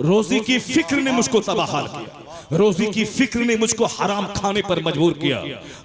रोजी की फिक्र ने मुझको तबाह किया, रोजी की फिक्र ने मुझको हराम खाने पर मजबूर किया,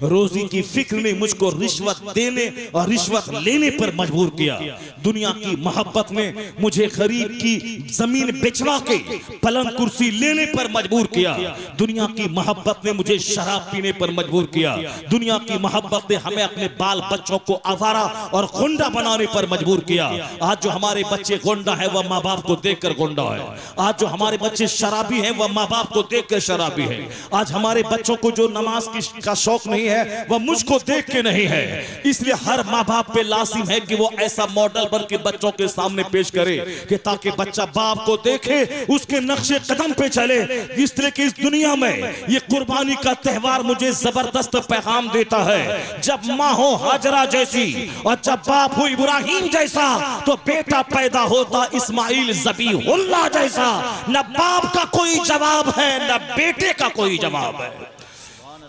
रोजी की फिक्र ने मुझको रिश्वत देने और रिश्वत लेने पर मजबूर किया। दुनिया की मोहब्बत ने मुझे गरीब की जमीन बेचवा के पलंग कुर्सी लेने पर मजबूर किया। दुनिया की मोहब्बत ने मुझे शराब पीने पर मजबूर किया। दुनिया की मोहब्बत ने हमें अपने बाल बच्चों को आवारा और गुंडा बनाने पर मजबूर किया। आज जो हमारे बच्चे गुंडा है वह माँ बाप को देखकर गुंडा है। आज जो हमारे बच्चे शराबी हैं वह माँ बाप को देखकर शराबी है। आज हमारे बच्चों को जो नमाज का शौक नहीं है वह मुझको देख के नहीं है। इसलिए हर माँ बाप पे लाजिम है कि वो ऐसा मॉडल बन के बच्चों के सामने पेश करे कि ताकि बच्चा बाप को देखे, उसके नक्शे कदम पे चले। इसलिए कि इस दुनिया में ये कुर्बानी का त्योहार मुझे जबरदस्त पैगाम देता है। जब माँ हो हाजरा जैसी और जब बाप हो इब्राहिम जैसा तो बेटा पैदा होता इस्माइल ज़बीहुल्लाह जैसा। न बाप का कोई जवाब है न बेटे का कोई जवाब है।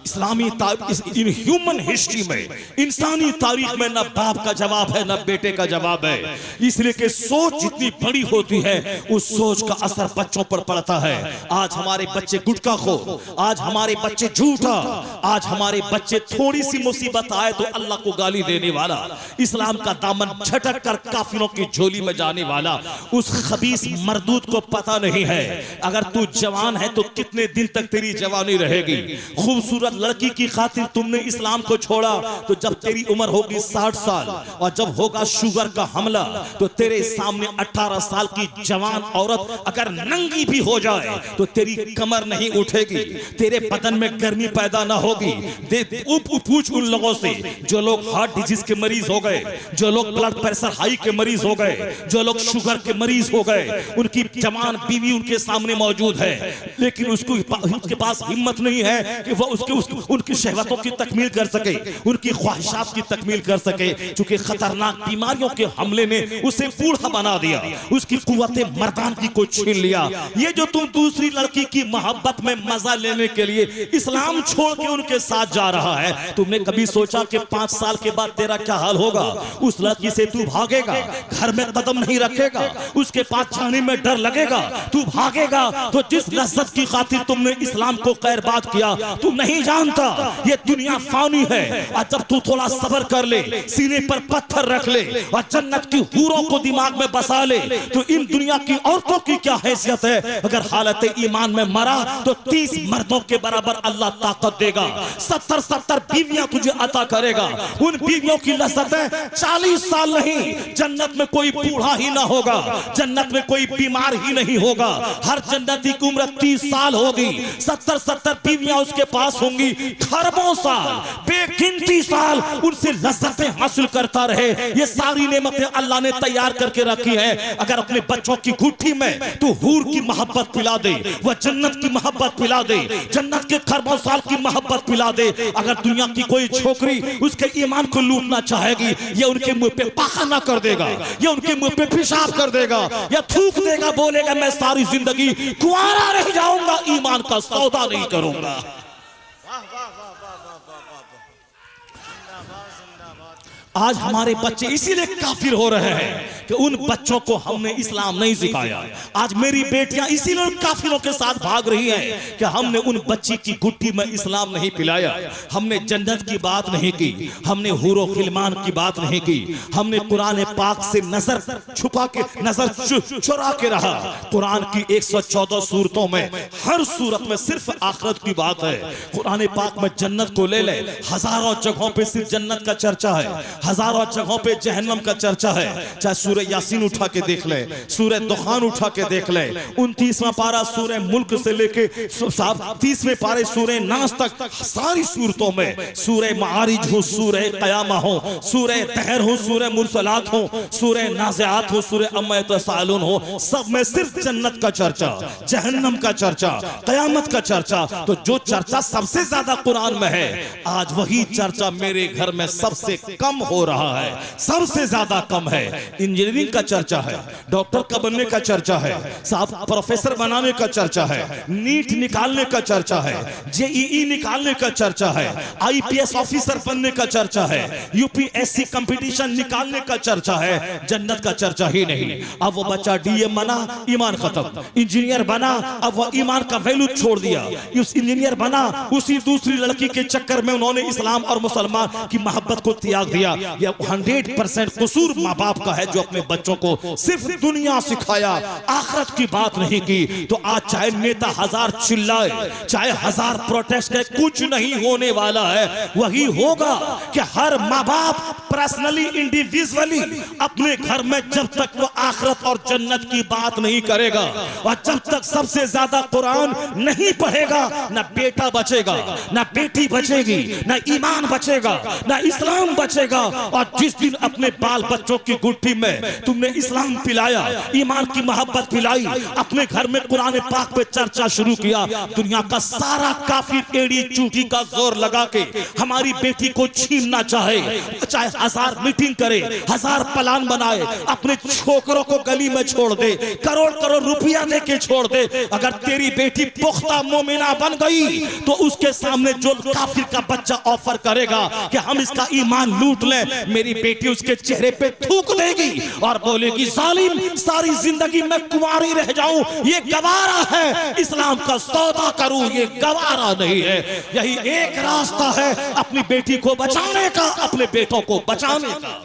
इस्लामी इन ह्यूमन हिस्ट्री में, इंसानी तारीख में न बाप का जवाब है न बेटे का जवाब है। इसलिए कि सोच जितनी बड़ी होती है उस सोच का असर बच्चों पर पड़ता है। आज हमारे बच्चे गुटखाखोर, आज हमारे बच्चे झूठा, आज हमारे बच्चे थोड़ी सी मुसीबत आए तो अल्लाह को गाली देने वाला, इस्लाम का दामन झटक कर काफिरों की झोली में जाने वाला, उस खबीस मरदूद को पता नहीं है अगर तू जवान है तो कितने दिन तक तेरी जवानी रहेगी। खूबसूरत लड़की की खातिर तुमने इस्लाम को छोड़ा तो जब तेरी उम्र होगी 60 साल और जब होगा शुगर का हमला तो तेरे सामने 18 साल की जवान औरत अगर नंगी भी हो जाए तो तेरी कमर नहीं उठेगी, तेरे बदन में गर्मी पैदा ना होगी। पूछ उन लोगों से जो लोग हार्ट डिजीज के मरीज हो गए, जो लोग ब्लड प्रेशर हाई के मरीज हो गए, जो लोग शुगर के मरीज हो गए, उनकी जवान बीवी उनके सामने मौजूद है लेकिन उसके पास हिम्मत नहीं है कि वह उनकी शहवतों की तकमील कर सके, उनकी ख्वाहिशात की तकमील कर सके। चूंकि खतरनाक बीमारियों के हमले ने उसे बूढ़ा बना दिया, उसकी कुव्वते मर्दानगी को छीन लिया। ये जो तुम दूसरी लड़की की मोहब्बत में मजा लेने के लिए इस्लाम छोड़ के उनके साथ जा रहा है, तुमने कभी सोचा कि 5 साल के बाद तेरा क्या हाल होगा? उस लड़की से तू भागेगा, घर में कदम नहीं रखेगा, उसके पास जाने में डर लगेगा, तू भागेगा तो जिस लज्जत की खातिर तुमने इस्लाम को खैरबाद किया तू नहीं जानता ये दुनिया फानी है। और जब तू थोड़ा सब्र कर ले, सीने पर पत्थर रख ले और जन्नत की हूरों को दिमाग में बसा ले तो इन दुनिया की औरतों की क्या हैसियत है। अगर हालत ईमान में मरा तो 30 मर्दों के बराबर अल्लाह ताकत देगा, 70 बीवियां तुझे अता करेगा। उन बीवियों की लज्जतें 40 साल नहीं, जन्नत में कोई बूढ़ा ही ना होगा, जन्नत में कोई बीमार ही नहीं होगा। हर जन्नती की उम्र 30 साल होगी, 70 बीवियां उसके पास होंगी, खरबों साल, बेगिनती साल उनसे लज्जतें हासिल करता रहे। ये सारी नेमतें अल्लाह ने तैयार करके रखी है। अगर अपने बच्चों की गुट्ठी में तू हूर की मोहब्बत पिला दे, वह जन्नत की मोहब्बत पिला दे, जन्नत के खरबों साल की मोहब्बत पिला दे। अगर दुनिया की कोई छोकरी उसके ईमान को लूटना चाहेगी, ये उनके मुंह पे पाखना कर देगा, ये उनके मुंह पे पेशाब कर देगा या थूक देगा, बोलेगा मैं सारी जिंदगी कुंवारा रह जाऊंगा, ईमान का सौदा नहीं करूंगा। आज हमारे बच्चे इसीलिए काफिर हो रहे हैं कि उन बच्चों को हमने इस्लाम नहीं सिखाया। आज मेरी बेटियां इसीलिए काफिरों के साथ भाग रही हैं कि हमने उन बच्ची की गुट्ठी में इस्लाम नहीं पिलाया, हमने जन्नत की बात नहीं की, हमने हुरो खिलमान की बात नहीं की, हमने कुरान पाक से नजर छुपा के, नजर चुरा के रहा। कुरान की 114 सूरतों में हर सूरत में सिर्फ आखिरत की बात है। कुरान पाक में जन्नत को ले ले, हजारों जगहों पे सिर्फ जन्नत का चर्चा है, हजारों जगहों पे जहन्नम का चर्चा है। चाहे सूरह यासीन उठा के देख ले, सूरह दुखान उठा के देख ले, 29वां पारा सूरह मुल्क से लेके 30वें पारे सूरह नास तक सारी सूरतों में, सूरह मारिज हो, सूरह क़यामा हो, सूरह तहर हो, सूरह मुरसलात हो, सूरह नाज़िआत हो, सूरह अम्मा यतसाअलून हो, सब में सिर्फ जन्नत का चर्चा, जहन्नम का चर्चा, क़यामत का चर्चा। तो जो चर्चा सबसे ज्यादा कुरान में है, आज वही चर्चा मेरे घर में सबसे कम हो हो रहा है, सबसे ज्यादा कम है। इंजीनियरिंग का चर्चा है, डॉक्टर का बनने का चर्चा है, साहब प्रोफेसर बनाने का चर्चा है, नीट निकालने का चर्चा है, जेईई निकालने का चर्चा है, आईपीएस ऑफिसर बनने का चर्चा है, यूपीएससी कंपटीशन निकालने का चर्चा है, जन्नत का चर्चा ही नहीं। अब वो बच्चा डीएम बना, ईमान खत्म। इंजीनियर बना, अब वो ईमान का वैल्यू छोड़ दिया। उस इंजीनियर बना, उसी दूसरी लड़की के चक्कर में उन्होंने इस्लाम और मुसलमान की मोहब्बत को त्याग दिया। यह 100% कसूर माँ बाप का है जो अपने बच्चों को सिर्फ दुनिया सिखाया, आखिरत की बात नहीं की। तो आज चाहे नेता हजार चिल्लाए, चाहे हजार प्रोटेस्ट करे, कुछ नहीं होने वाला है। वही होगा कि हर माँ बाप पर्सनली, इंडिविजुअली अपने घर में जब तक वो आखिरत और जन्नत की बात नहीं करेगा और जब तक सबसे ज्यादा कुरान नहीं पढ़ेगा, ना बेटा बचेगा, ना बेटी बचेगी, ना ईमान बचेगा, ना इस्लाम बचेगा। और जिस दिन अपने बाल बच्चों की गुट्ठी में तुमने इस्लाम पिलाया, ईमान की मोहब्बत पिलाई, अपने घर में कुरान पाक पे चर्चा शुरू किया, दुनिया का सारा काफिर एड़ी चूटी का जोर लगा के हमारी बेटी को छीनना चाहे, चाहे हजार मीटिंग करे, हजार प्लान बनाए, अपने छोकरों को गली में छोड़ दे, करोड़ करोड़ रुपया दे के छोड़ दे, अगर तेरी बेटी पुख्ता मोमिना बन गई तो उसके सामने जो काफिर का बच्चा ऑफर करेगा कि हम इसका ईमान लूट लें, मेरी बेटी उसके चेहरे पे थूक देगी और बोलेगी जालिम, सारी जिंदगी मैं कुंवारी रह जाऊं, ये गवारा है, इस्लाम का सौदा करूं, ये गवारा नहीं है। यही एक रास्ता है अपनी बेटी को बचाने का, अपने बेटों को बचाने का।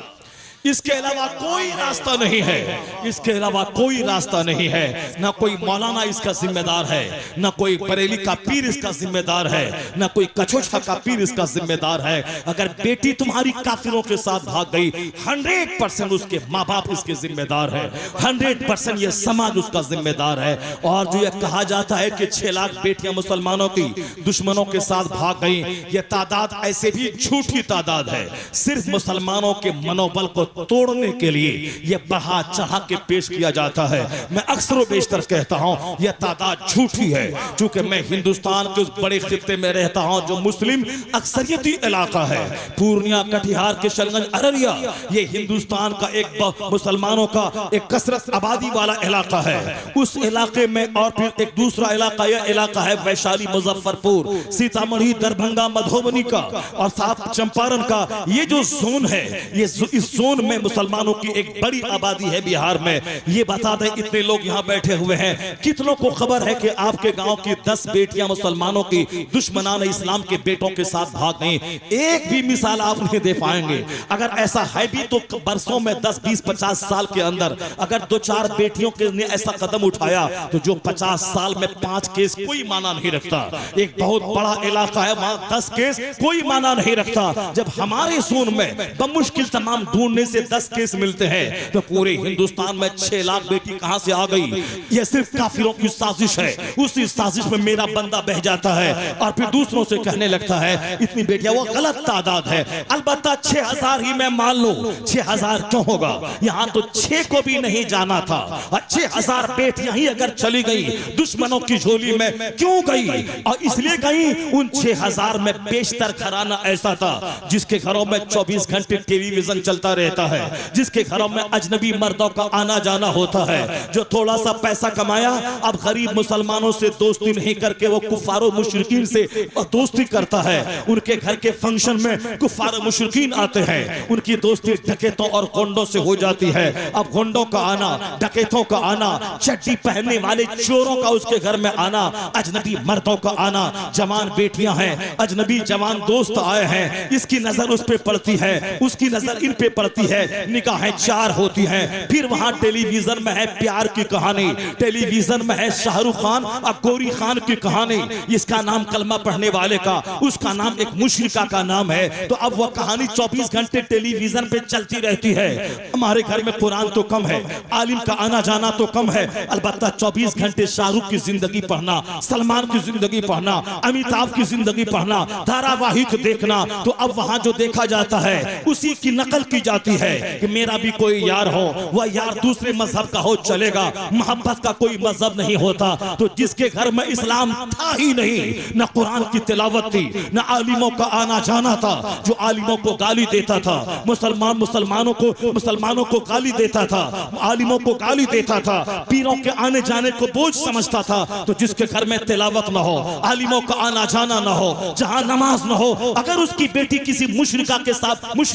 इसके अलावा कोई रास्ता नहीं है, इसके अलावा कोई रास्ता नहीं है। ना कोई मौलाना इसका जिम्मेदार है, ना कोई बरेली का पीर इसका जिम्मेदार है, ना कोई कछोछा का पीर इसका जिम्मेदार है। अगर बेटी तुम्हारी काफिरों के साथ भाग गई, 100% उसके माँ बाप इसके जिम्मेदार है, 100% ये समाज उसका जिम्मेदार है। और जो ये कहा जाता है कि 6 लाख बेटियां मुसलमानों की दुश्मनों के साथ भाग गई, ये तादाद ऐसे भी झूठी तादाद है। सिर्फ मुसलमानों के मनोबल को तोड़ने के लिए यह बढ़ा चढ़ा के पेश किया जाता है। मैं अक्सर व बेशतर कहता हूं यह तादाद झूठी है, क्योंकि मैं हिंदुस्तान के उस बड़े खित्ते में रहता हूं जो मुस्लिम अक्सरियती इलाका है। पूर्णिया, कटिहार, किशनगंज, अररिया, ये हिंदुस्तान का एक मुसलमानों का एक कसरत आबादी वाला इलाका है। उस इलाके में और फिर एक दूसरा इलाका, यह इलाका है वैशाली, मुजफ्फरपुर, सीतामढ़ी, दरभंगा, मधुबनी का और साथ चंपारण का। ये जो जोन है, ये इस जोन में मुसलमानों की एक बड़ी आबादी है बिहार में। ये बता दें, इतने लोग यहाँ बैठे हुए हैं, कितनों को खबर है कि आपके गांव की 10 बेटियां मुसलमानों की दुश्मनान इस्लाम के बेटों के साथ भाग गई? एक भी मिसाल आप नहीं दे पाएंगे। अगर ऐसा है भी तो बरसों में 10, 20, 50 साल के अंदर अगर 2-4 बेटियों के ने ऐसा कदम उठाया तो जो 50 साल में 5 केस कोई माना नहीं रखता। एक बहुत बड़ा इलाका है, वहां 10 केस कोई माना नहीं रखता। जब हमारे जोन में बमुश्किल तमाम ढूंढने से 10 केस मिलते हैं तो पूरे हिंदुस्तान में 6 लाख बेटी कहां से आ गई? यह सिर्फ काफिरों की साजिश है। उसी साजिश में मेरा बंदा बह जाता है और फिर दूसरों से कहने लगता है इतनी बेटियां, वो गलत तादाद है। अलबत्ता 6000 ही मैं मान लो, 6000 क्यों होगा? यहां तो 6 को भी नहीं जाना था और 6000 बेटियां ही अगर चली गई दुश्मनों की झोली में क्यों गई? और इसलिए गई उन 6000 में बेशतर घराना ऐसा था जिसके घरों में 24 घंटे टेलीविजन चलता रहता है, जिसके घरों में अजनबी मर्दों का आना जाना होता है, जो थोड़ा सा पैसा कमाया अब गरीब मुसलमानों से दोस्ती नहीं करके वो कुफारो मुशरिकीन से दोस्ती करता है। उनके घर के फंक्शन में कुफारो मुशरिकीन आते हैं, उनकी दोस्ती डकैतों और गुंडों से हो जाती है। अब गुंडों का आना, डकैतों का आना, चड्डी पहनने वाले चोरों का उसके घर में आना, अजनबी मर्दों का आना, जवान बेटियां हैं, अजनबी जवान दोस्त आए हैं, इसकी नजर उस पे पड़ती है, उसकी नजर इन पे पड़ती है, निगाहें 4 होती हैं। फिर वहां टेलीविजन में है प्यार की कहानी, टेलीविजन में है शाहरुख खान और गोरी खान की कहानी, इसका नाम कलमा पढ़ने वाले का, उसका नाम एक मुशरिका का नाम है। तो अब वह कहानी 24 घंटे टेलीविजन पे चलती रहती है। हमारे घर में कुरान तो कम है, आलिम का आना जाना तो कम है, अलबत्ता 24 घंटे शाहरुख की जिंदगी पढ़ना, सलमान की जिंदगी पढ़ना, अमिताभ की जिंदगी पढ़ना, धारावाहिक देखना। तो अब वहां जो देखा जाता है उसी की नकल की जाती है कि मेरा भी कोई यार हो, वह यार दूसरे मजहब का हो चलेगा, मोहब्बत का कोई मजहब नहीं होता। तो जिसके घर में इस्लाम था ही नहीं, न कुरान की तिलावत थी, न आलिमों का आना जाना था, जो आलिमों को गाली देता था, मुसलमानों को गाली देता था, आलिमों को गाली देता था, पीरों के आने जाने को बोझ समझता था। तो जिसके घर में तिलावत न हो, आलिमों का आना जाना न हो, जहां नमाज न हो, अगर उसकी बेटी किसी मुशरिक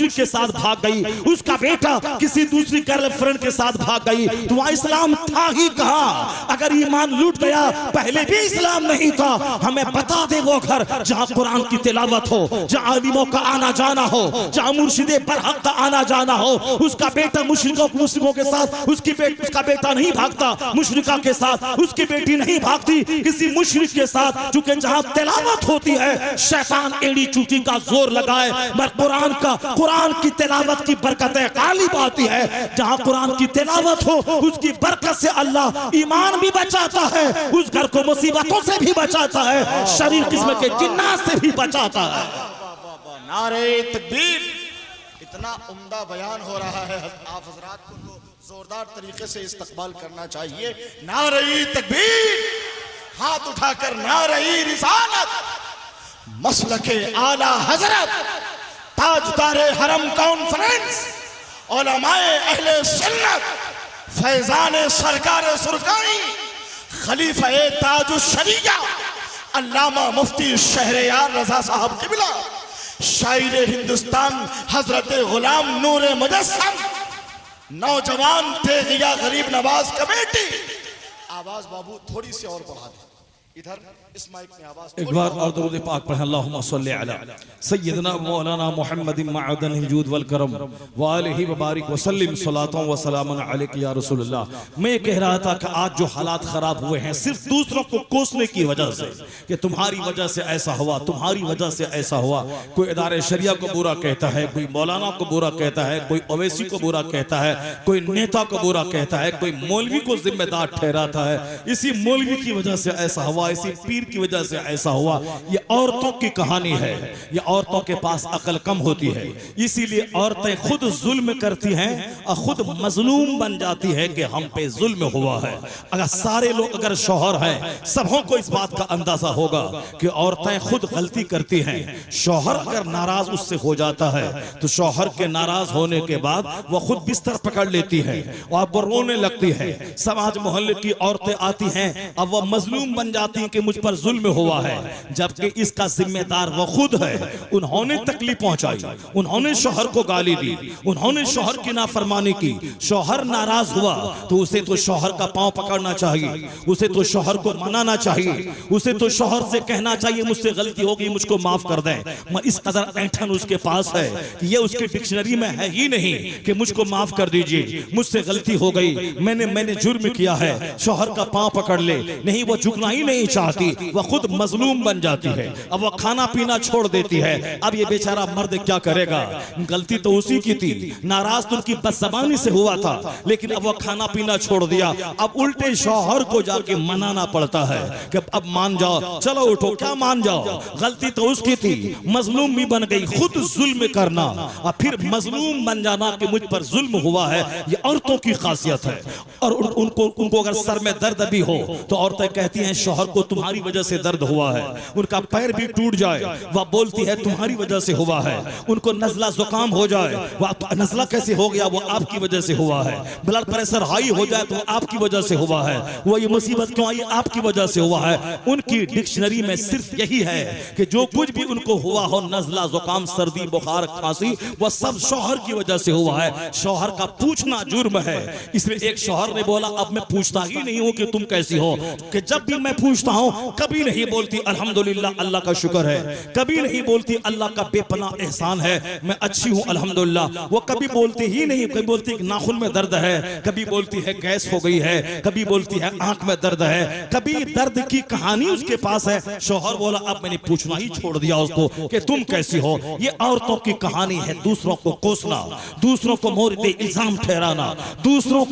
के साथ भाग गई, उसका बेटा किसी दूसरी गर्लफ्रेंड के साथ भाग गई, तो वहां इस्लाम था ही कहां? अगर ईमान लूट गया, पहले भी इस्लाम नहीं था। हमें बता दे वो घर जहां कुरान की तिलावत हो, जहां आलिमों का आना जाना हो, जहां मुर्शिदे बरहक का आना जाना हो, उसका बेटा मुश्रिकों के साथ उसका बेटा नहीं भागता, मुशरिका के साथ उसकी बेटी नहीं भागती किसी मुशरिक के साथ। क्योंकि जहां तिलावत होती है, शैतान एड़ी चूटी का जोर लगाए, मगर कुरान की तिलावत की बरकतें गालिब आती है। जहां कुरान की तिलावत हो, उसकी बरकत से अल्लाह ईमान भी बचाता है, उस घर को मुसीबतों से भी बचाता है, शरीर किस्म के जिन्नात से भी बचाता है। नारे तकबीर! इतना उम्दा बयान हो रहा है, आप हजरात को तो जोरदार तरीके से इस्तकबाल करना चाहिए। नारे तकबीर! हाथ उठाकर नारे रिसालत! मसलके आला हजरत ताजदारे हरम कॉन्फ्रेंस उलमाए अहले सुन्नत फैजान सरकार सुरकाई खलीफे ताजुश शरिया अल्लामा मुफ्ती शहरयार रजा साहब किबला शायर हिंदुस्तान हजरत गुलाम नूर मुजस्सम नौजवान थे गया गरीब नवाज कमेटी। आवाज बाबू थोड़ी सी और बढ़ा दे, इधर इस माइक में आवाज एक बार और दुरूद पाक पढ़ें। अल्लाहुम्मा सल्ली अला सय्यदना मौलाना मुहम्मदिन मअदन जुद वल करम व आलिहि व बारिक व सल्लिम सलातों व सलामन अलैका या रसूलुल्लाह। मैं कह रहा था कि आज जो हालात खराब हुए हैं सिर्फ दूसरों को कोसने की वजह से, कि तुम्हारी वजह से ऐसा हुआ, तुम्हारी वजह से ऐसा हुआ। कोई इदारे शरिया को बुरा कहता है, कोई मौलाना को बुरा कहता है, कोई ओवैसी को बुरा कहता है, कोई नेता को बुरा कहता है, कोई मौलवी को जिम्मेदार ठहराता है, इसी मौलवी की वजह से ऐसा हुआ, इसी पीर की वजह से ऐसा हुआ। ये औरतों की कहानी है, ये औरतों के पास अकल कम होती है, इसीलिए औरतें खुद जुल्म करती हैं और खुद मजलूम बन जाती है कि हम पे जुल्म हुआ है। अगर सारे लोग अगर शौहर हैं, सबों को इस बात का अंदाजा होगा कि औरतें खुद गलती करती हैं। शौहर अगर नाराज उससे हो जाता है तो शौहर के नाराज होने के बाद वह खुद बिस्तर पकड़ लेती है और वो रोने लगती है। समाज मोहल्ले की औरतें आती हैं, अब वह मजलूम बन जाती हैं कि मुझ पर जुल्म हुआ है, जबकि इसका जिम्मेदार वो खुद है। उन्होंने तकलीफ पहुंचाई, उन्होंने शौहर को गाली दी, उन्होंने शौहर की नाफरमानी की। शौहर नाराज हुआ तो उसे तो शौहर का पांव पकड़ना चाहिए, उसे तो शौहर को मनाना चाहिए, उसे तो शौहर से कहना चाहिए मुझसे गलती होगी, मुझको माफ कर दें। मगर इस कदर ऐंठन उसके पास है कि ये उसके डिक्शनरी में है ही नहीं कि मुझको माफ कर दीजिए, मुझसे गलती हो गई, मैंने जुर्म किया है, शौहर का पांव पकड़ ले। नहीं, वो झुकना ही नहीं चाहती, वह खुद मजलूम बन जाती है। अब वह खाना पीना छोड़ देती है। अब ये बेचारा मर्द क्या करेगा? गलती तो उसी की थी, नाराज तो उनकी बदज़बानी से हुआ था, लेकिन अब वह खाना पीना छोड़ दिया। अब उल्टे शौहर को जाके मनाना पड़ता है कि अब मान जाओ, चलो उठो, क्या मान जाओ, गलती तो उसकी थी, मजलूम भी बन गई। खुद जुल्म करना और फिर मजलूम बन जाना कि मुझ पर जुल्म हुआ है, ये औरतों की खासियत है। और उनको अगर सर में दर्द भी हो तो औरतें कहती हैं शौहर को तुम्हारी वजह से दर्द हुआ है। उनका पैर भी टूट जाए, वह बोलती है तुम्हारी वजह से हुआ है। उनको नजला जुकाम हो जाए, वह नजला कैसे हो गया, वो आपकी वजह से हुआ है। ब्लड प्रेशर हाई हो जाए तो आपकी वजह से हुआ है। वो ये मुसीबत क्यों आई, आपकी वजह से हुआ है। उनकी डिक्शनरी में सिर्फ यही है कि जो कुछ भी उनको हुआ हो, नजला जुकाम सर्दी बुखार खांसी, वह सब शौहर की वजह से हुआ है। शौहर का पूछना जुर्म है। इसमें एक शौहर ने बोला अब मैं पूछता ही नहीं हूं कि तुम कैसी हो, कि जब भी मैं पूछता हूं कभी नहीं बोलती अल्हम्दुलिल्लाह, अल्लाह का शुक्र है, कभी नहीं बोलती अल्लाह का बेपना एहसान है, मैं अच्छी हूं अल्हम्दुलिल्लाह। वो कभी बोलती ही नहीं, कभी बोलती नाखून में दर्द है, कभी बोलती है गैस हो गई है, कभी बोलती है आंख में दर्द है, कभी दर्द की कहानी उसके पास है। शौहर बोला अब मैंने पूछना ही छोड़ दिया उसको कि तुम कैसी हो। ये औरतों की कहानी है, दूसरों को कोसना, दूसरों को मोहरत इल्जाम ठहराना, दूसरों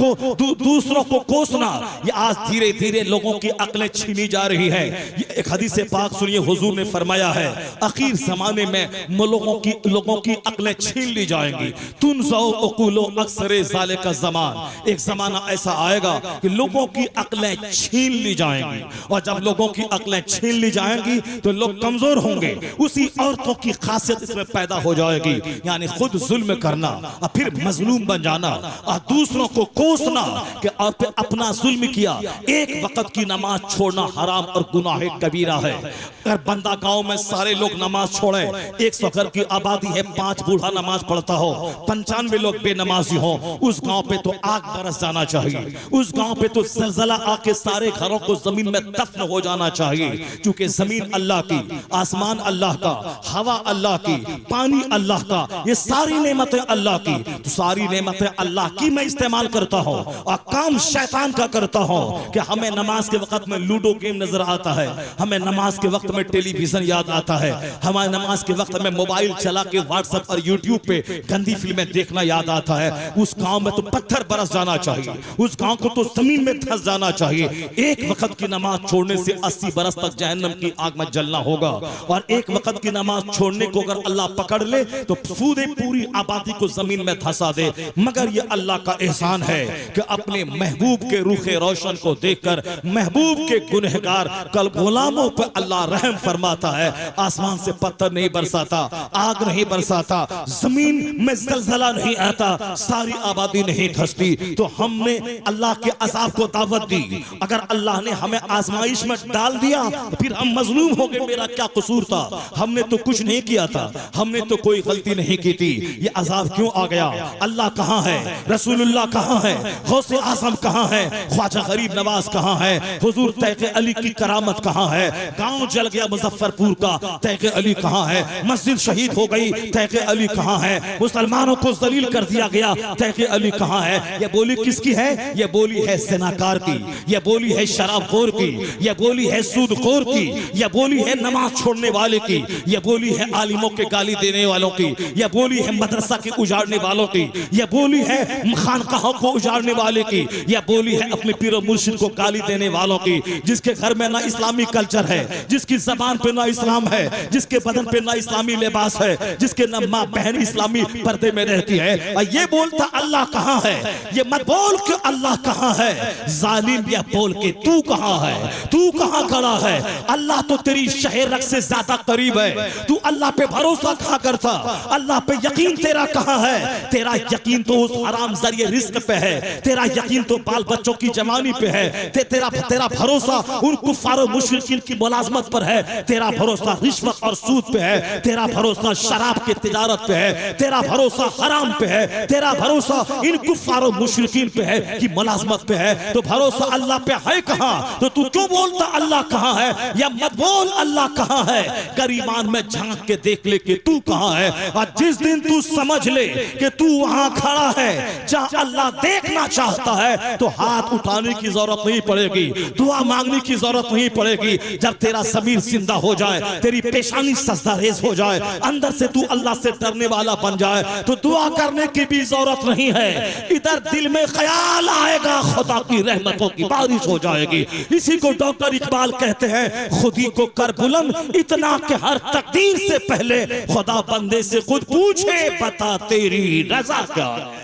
को कोसना। ये आज धीरे धीरे लोगों की अक्लें छीनी जा रही है। ये एक हदीस पाक सुनिए, हुजूर ने फरमाया है आखिर जमाने में लोगों की अक्लें छीन ली जाएंगी। तुनज़ौ उक़ूलो अक्सरे ज़ालिका ज़मान, एक जमाना ऐसा आएगा कि लोगों की अक्लें छीन ली जाएंगी, और जब लोगों की अक्लें छीन ली जाएंगी तो लोग कमजोर होंगे। उसी औरतों की खासियत इसमें पैदा हो जाएगी, यानी खुद जुल्म करना और फिर मजलूम बन जाना और दूसरों को कोसना कि आपने अपना जुल्म किया। एक वक्त की नमाज छोड़ना हराम और गुनाह कबीरा है। अगर बंदा गांव में सारे लोग नमाज छोड़े, 100 घर की आबादी है, 5 बूढ़ा नमाज पढ़ता हो, 95 लोग बेनमाजी हो, उस गांव पे तो आग बरस जाना चाहिए। उस गांव पे तो जलजला आके सारे घरों को जमीन में दफन हो जाना चाहिए। क्योंकि जमीन अल्लाह की, आसमान अल्लाह का, हवा अल्लाह की, पानी अल्लाह का, ये सारी नेमतें अल्लाह की। तो सारी नेमतें अल्लाह की मैं इस्तेमाल करता हूं और काम शैतान का करता हूं कि हमें नमाज के वक्त में लूडो गेम नजर आता है, हमें नमाज के वक्त में टेलीविजन याद आता है, हमारे नमाज के वक्त में मोबाइल चला के व्हाट्सएप और यूट्यूब पे गंदी फिल्में देखना याद आता है। उस गांव में तो पत्थर बरस जाना चाहिए, उस गांव को तो जमीन में धंस जाना चाहिए। एक वक्त की नमाज छोड़ने से 80 बरस तक जहन्नम की आग में जलना होगा। और एक वक्त की नमाज छोड़ने को अगर अल्लाह पकड़ ले तो पूरी आबादी को जमीन में धंसा दे। मगर ये अल्लाह का एहसान है कि अपने महबूब के रूखे रोशन को देखकर महबूब के गुनहगार कल गुलामों पर अल्लाह रहम फरमाता है। आसमान से पत्थर नहीं बरसाता, आग नहीं बरसाता, जमीन में जलजला नहीं आता, सारी आबादी नहीं धंसती। तो हमने अल्लाह के अज़ाब को दावत दी। अगर अल्लाह ने हमें आजमाइश में डाल दिया फिर हम मजलूम हो गए, मेरा क्या कसूर था? हमने तो कुछ नहीं किया था, हमने तो कोई गलती नहीं की थी। ये अज़ाब क्यों आ गया? अल्लाह कहाँ है? रसूलुल्लाह कहाँ है? गौसे आज़म कहाँ है? ख्वाजा गरीब नवाज कहाँ है? हुजूर तैक़े अली की करामत कहाँ है? गांव जल गया मुजफ्फरपुर का, तैक़े अली कहाँ है? मस्जिद शहीद हो गई, तैक़े अली कहाँ है? मुसलमानों को जलील कर दिया गया, तैक़े अली कहाँ है? ये बोली किसकी है? ये बोली है ज़िनाकार की, ये बोली है शराबखोर की, ये बोली है सूदखोर की, ये बोली है नमाज छोड़ने वाले की, ये बोली है आलिमों के गाली देने वालों की, ये बोली है मदरसा के उजाड़ने वालों की, ये बोली है खानकाहों को उजाड़ने वाले की, ये बोली है अपने पीर मुर्शिद को गाली देने वालों की। जिसके घर में ना इस्लामी कल्चर है, जिसकी जबान पे ना इस्लाम है, जिसके बदन पे ना इस्लामी लिबास है, जिसके ना माँ बहन इस्लामी पर्दे में रहती है, और ये बोलता अल्लाह कहाँ है? ये मत बोल के अल्लाह कहाँ है, जालिम, यह बोल के तू कहाँ है? तू कहाँ खड़ा है? अल्लाह तो तेरी शहर से ज्यादा करीब है। तू अल्लाह पे भरोसा कहाँ करता? अल्लाह पे यकीन तेरा कहाँ है? तेरा यकीन तो उस हराम जरिए रिस्क पे है, तेरा यकीन तो बाल बच्चों की जवानी पे है, तेरा भरोसा उन कुफ्फार और मुशरिकीन की मुलाजमत पर है, तेरा भरोसा रिश्वत और सूद पे है, तेरा भरोसा शराब की तिजारत पे है, तेरा भरोसा हराम पे है, तेरा भरोसा इन कुफ्फार और मुशरिकीन पे है कि मुलाजमत पे है। तो भरोसा अल्लाह पे है कहाँ? तो तू क्यों बोलता अल्लाह कहाँ है? या मत बोल अल्लाह कहाँ है। गरीबान में झांक के देख ले कि तू कहाँ है। और जिस दिन तू समझ ले कि तू वहां खड़ा है जहां अल्लाह देखना चाहता है, तो हाथ उठाने की जरूरत नहीं पड़ेगी, दुआ मांगने की जरूरत नहीं पड़ेगी। जब तेरा ज़मीर जिंदा हो जाए, तेरी पेशानी सजदा रेज़ हो जाए, अंदर से तू अल्लाह से डरने वाला बन जाए, तो दुआ करने की भी जरूरत नहीं है। इधर दिल में ख्याल आएगा, खुदा की रहमतों की बारिश हो जाएगी। इसी को डॉक्टर इकबाल कहते हैं, खुदी को कर बुलंद इतना कि हर तकदीर से पहले खुदा बंदे से खुद पूछे, बता तेरी रजा क्या है।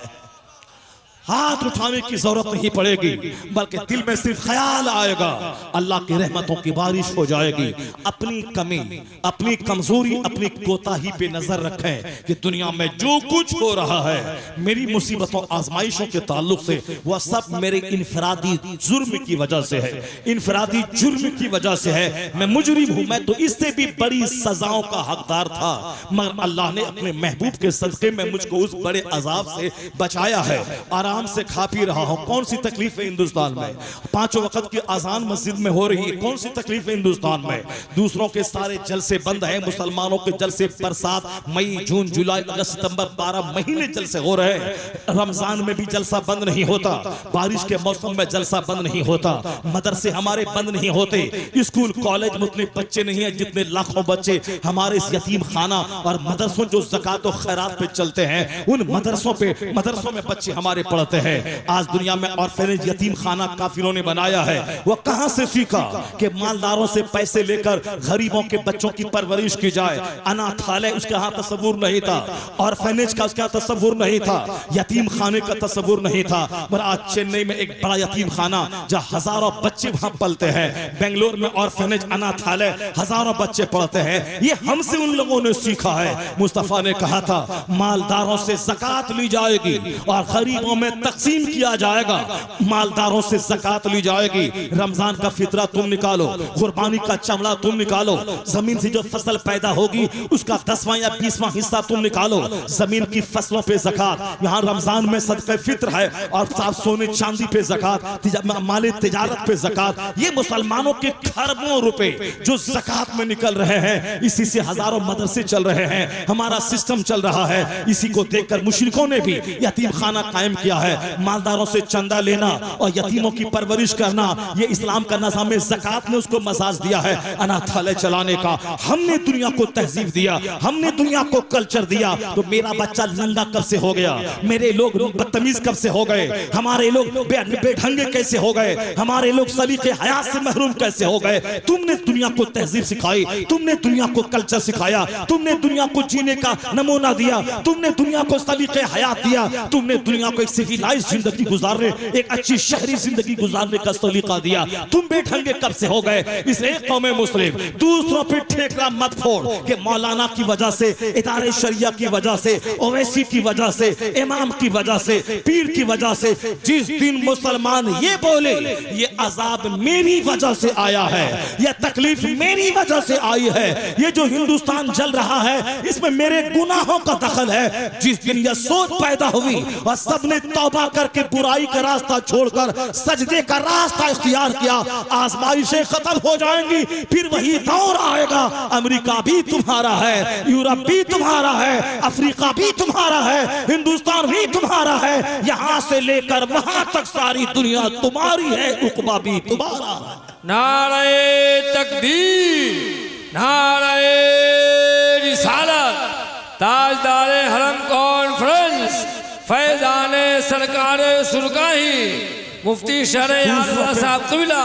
हाथ उठाने की जरूरत नहीं पड़ेगी, बल्कि दिल में सिर्फ ख्याल आएगा, अल्लाह की रहमतों की बारिश हो जाएगी। अपनी कमी, अपनी कमजोरी, अपनी कोताही पे नजर रखें कि दुनिया में जो कुछ हो रहा है मेरी मुसीबतों आजमाइशों के ताल्लुक से, वह सब मेरे इनफरादी जुर्म की वजह से है, इनफरादी जुर्म की वजह से है। मैं मुजरिम हूं, मैं तो इससे भी बड़ी सजाओं का हकदार था, मगर अल्लाह ने अपने महबूब के सदके में मुझको उस बड़े अजाब से बचाया है। आराम से खा पी रहा हूं। कौन सी तकलीफ है हिंदुस्तान में? 5 वक्त की अजान मस्जिद में हो रही है, कौन सी तकलीफ है हिंदुस्तान में? दूसरों के सारे जलसे बंद है, मुसलमानों के जलसे बरसात, मई, जून, जुलाई, अगस्त, सितंबर 12 महीने जलसे हो रहे हैं। रमजान में भी जलसा बंद नहीं होता, बारिश के मौसम में जलसा बंद नहीं होता, मदरसे हमारे बंद नहीं होते, स्कूल कॉलेज में उतने बच्चे नहीं है जितने लाखों बच्चे हमारे इस यतीम खाना और मदरसों जो ज़कात और खैरात पे चलते हैं, उन मदरसों में बच्चे हमारे पढ़ते पढ़ते हैं। आज दुनिया में ऑर्फेनेज यतीम खाना काफिरों ने बनाया है। वो कहां से सीखा कि मालदारों से पैसे लेकर गरीबों के बच्चों की परवरिश की जाए। अनाथालय उसके यहाँ तस्वुर नहीं था, ऑर्फेनेज का उसके यहाँ तस्वुर नहीं था, यतीम खाने का तस्वुर नहीं था। पर आज चेन्नई में एक बड़ा यतीम खाना जहाँ हजारों बच्चे वहां पलते हैं, बेंगलोर में ऑर्फेनेज अनाथालय हजारों बच्चे पढ़ते हैं। ये हमसे उन लोगों ने सीखा है। मुस्तफा ने कहा था मालदारों से ज़कात ली जाएगी और गरीबों में तकसीम किया जाएगा। मालदारों से ज़कात ली जाएगी, रमजान का फितरा तुम निकालो, कुर्बानी का चमड़ा तुम निकालो, जमीन से जो फसल पैदा होगी उसका 10वां या 20वां हिस्सा तुम निकालो। जमीन की फसलों पे ज़कात, यहाँ रमजान में सदक़े फित्र है और साफ सोने चांदी पे ज़कात, माले तिजारत पे ज़कात। ये मुसलमानों के खरबों रुपए जो ज़कात में निकल रहे हैं, इसी से हजारों मदरसे चल रहे हैं, हमारा सिस्टम चल रहा है। इसी को देखकर मुशरिकों ने भी यतीम खाना कायम किया है। मालदारों से चंदा लेना और यतीमों की परवरिश करना, ये इस्लाम का निज़ाम ज़कात ने उसको मजाज दिया है अनाथालय चलाने का। हमने दुनिया को तहजीब दिया, हमने दुनिया को कल्चर दिया। तो मेरा बच्चा नंगा कब से हो गया, मेरे लोग बदतमीज कब से हो गए, हमारे लोग बेढंगे कैसे हो गए, हमारे लोग सलीके हयात से महरूम कैसे हो गए। तुमने दुनिया को तहजीब सिखाई, तुमने दुनिया को कल्चर सिखाया, तुमने दुनिया को जीने का नमूना दिया, तुमने दुनिया को सलीके हयात दिया, तुमने दुनिया को एक सिविलाइज जिंदगी गुजारने, एक अच्छी शहरी जिंदगी गुजारने का सलीका दिया। तुम बेढंगे कब से हो गए। इसलिए कौम मुस्लिम दूसरों पे ठेकरा मत फोड़ कि मौलाना की वजह से, इदारे शरिया की वजह से, ओवैसी की वजह से, इमाम की वजह से, पीर की वजह से, जिस दिन मुसलमान ये बोले ये अजाब मेरी वजह से आया है, यह तकलीफ मेरी वजह से आई है, ये जो हिंदुस्तान जल रहा है इसमें मेरे गुनाहों का दखल है, जिस दिन यह सोच पैदा हुई और सबने तौबा करके बुराई का रास्ता छोड़कर सजदे का रास्ता इख्तियार किया, आजमाइशें खत्म हो जाएंगी, फिर वही दौर आएगा। अमेरिका भी तुम्हारा है, यूरोप भी तुम्हारा है, अफ्रीका भी तुम्हारा है, हिंदुस्तान भी तुम्हारा है, यहां से लेकर वहां तक सारी दुनिया तुम्हारी है, उकबा भी तुम्हारा है। नारे तकबीर, नारे रिसालत, ताजदारे हरम कॉन्फ्रेंस, फैजाने सरकारे सुरगाही, मुफ्ती शरए आज़म साहब क़िबला।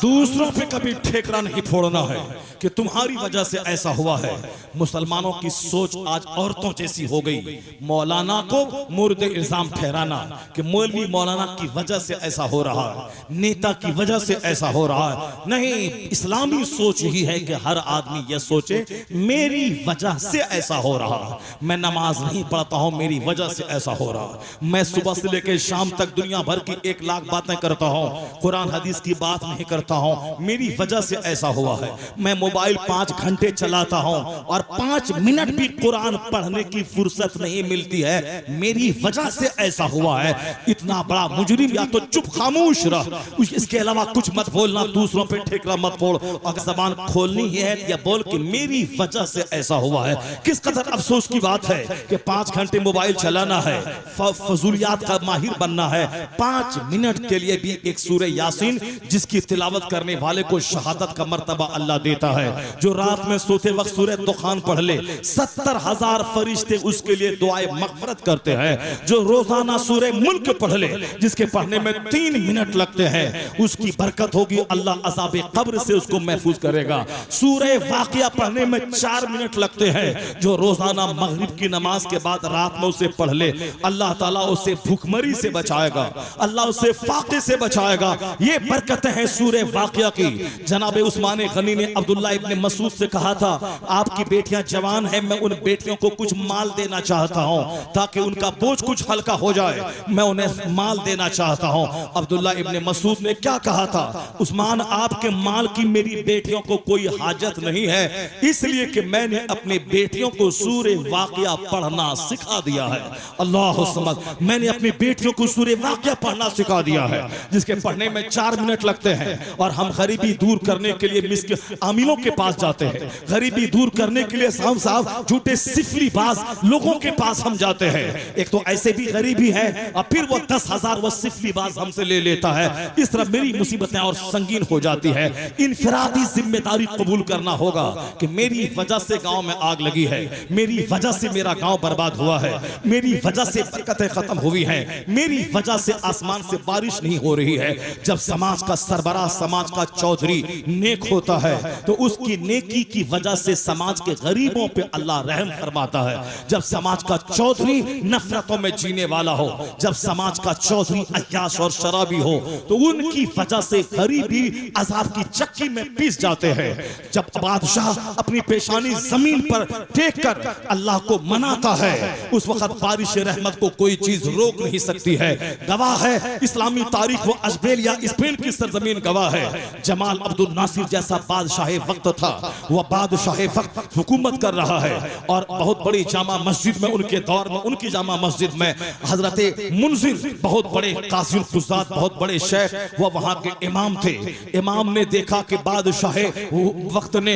दूसरों पे कभी ठेकरा नहीं फोड़ना है कि तुम्हारी वजह से ऐसा हुआ है। मुसलमानों की सोच आज औरतों जैसी हो गई। मौलाना को मुर्द इल्जाम ठहराना कि मौलवी मौलाना की वजह से ऐसा हो रहा है, नेता की वजह से ऐसा हो रहा है। नहीं, इस्लामी सोच ही है कि हर आदमी यह सोचे मेरी वजह से ऐसा हो रहा है। मैं नमाज नहीं पढ़ता हूं, मेरी वजह से ऐसा हो रहा है। मैं सुबह से लेकर शाम तक दुनिया भर की 1 लाख बातें करता हूं, कुरान हदीस की बात नहीं करता हूं, मेरी वजह से ऐसा हुआ है। मैं मोबाइल 5 घंटे चलाता हूं और 5 मिनट भी कुरान पढ़ने की फुर्सत नहीं मिलती है, मेरी वजह से ऐसा हुआ है। इतना बड़ा मुजरिम या तो चुप खामोश रह, इसके अलावा कुछ मत बोलना, दूसरों पे ठेकरा मत फोड़। अगर जबान खोलनी है या बोल कि मेरी वजह से ऐसा हुआ है। किस कदर अफसोस की बात है कि 5 घंटे मोबाइल चलाना है, फजूलियात का माहिर बनना है, 5 मिनट के लिए भी एक सूरह यासीन जिसकी तिलावत करने वाले को शहादत का मर्तबा अल्लाह देता है। जो रात में सोते वक्त सूरह दुखान पढ़ ले, 70,000 फरिश्ते उसके लिए दुआए मगफरत करते हैं। जो रोजाना सूरह मुल्क पढ़ ले, जिसके पढ़ने में 3 मिनट लगते हैं, उसकी बरकत होगी, अल्लाह अज़ाब कब्र से उसको महफूज करेगा। सूरह वाक़िया पढ़ने में 4 मिनट लगते हैं। जो रोजाना मगरिब की नमाज के बाद रात में उसे पढ़ ले, अल्लाह ताला उसे भूखमरी से बचाएगा, अल्लाह उसे फाके से बचाएगा। ये बरकतें हैं सूरह वाक़िया की। जनाब उस्मान गनी ने अब्दुल्ला इब्ने मसूद से कहा था, आपकी बेटियां जवान हैं, मैं उन बेटियों को कुछ माल देना चाहता हूं ताकि उनका बोझ कुछ हल्का हो जाए, मैं उन्हें माल देना चाहता हूं। अब्दुल्ला इब्ने मसूद ने क्या कहा था, उस्मान आपके माल की मेरी बेटियों को कोई हाजत नहीं है, इसलिए कि मैंने अपनी बेटियों को सूरह वाक़िया पढ़ना सिखा दिया है। अल्लाह समद, मैंने अपनी बेटियों को सूरह वाक़िया पढ़ना सिखा दिया है, जिसके पढ़ने में 4 मिनट लगते हैं। और हम गरीबी दूर करने के लिए मिस्किन आमिलों के पास जाते हैं, गरीबी दूर करने के लिए साहब झूठे सिफली बाज लोगों के पास हम जाते हैं। एक तो ऐसे भी गरीबी है और फिर वो 10,000 वो सिफली बाज हमसे ले लेता है। इस तरह मेरी मुसीबतें और संगीन हो जाती है। इनफरादी जिम्मेदारी कबूल करना होगा कि मेरी वजह से गांव में आग लगी है, मेरी वजह से मेरा गांव बर्बाद हुआ है, मेरी वजह से बरकतें खत्म हुई हैं, मेरी वजह से आसमान से बारिश नहीं हो रही है। जब समाज का सरबराह, समाज का चौधरी नेक होता है तो उसकी नेकी की वजह से समाज के गरीबों पे अल्लाह रहम फरमाता है। जब समाज का चौधरी नफरतों में जीने वाला हो, जब समाज का चौधरी अय्याश और शराबी हो तो उनकी वजह से गरीबी अजाब की चक्की में पीस जाते हैं। जब बादशाह अपनी पेशानी जमीन पर टेक कर अल्लाह को मनाता है उस वक्त बारिश रहमत को कोई चीज रोक नहीं सकती है। गवाह है इस्लामी तारीख, वो अशबेलिया स्पेन की सरजमीन गवाह है। जमाल अब्दुल नासिर जैसा बादशाह वक्त था, वह बादशाह वक्त हुकूमत कर रहा है और बहुत बड़ी जामा मस्जिद में उनके दौर में, उनकी जामा मस्जिद में हजरत मुंजिर बहुत बड़े कासिल कुज़ात, बहुत बड़े शेख, वह वहां के इमाम थे। इमाम ने देखा कि बादशाह वक्त ने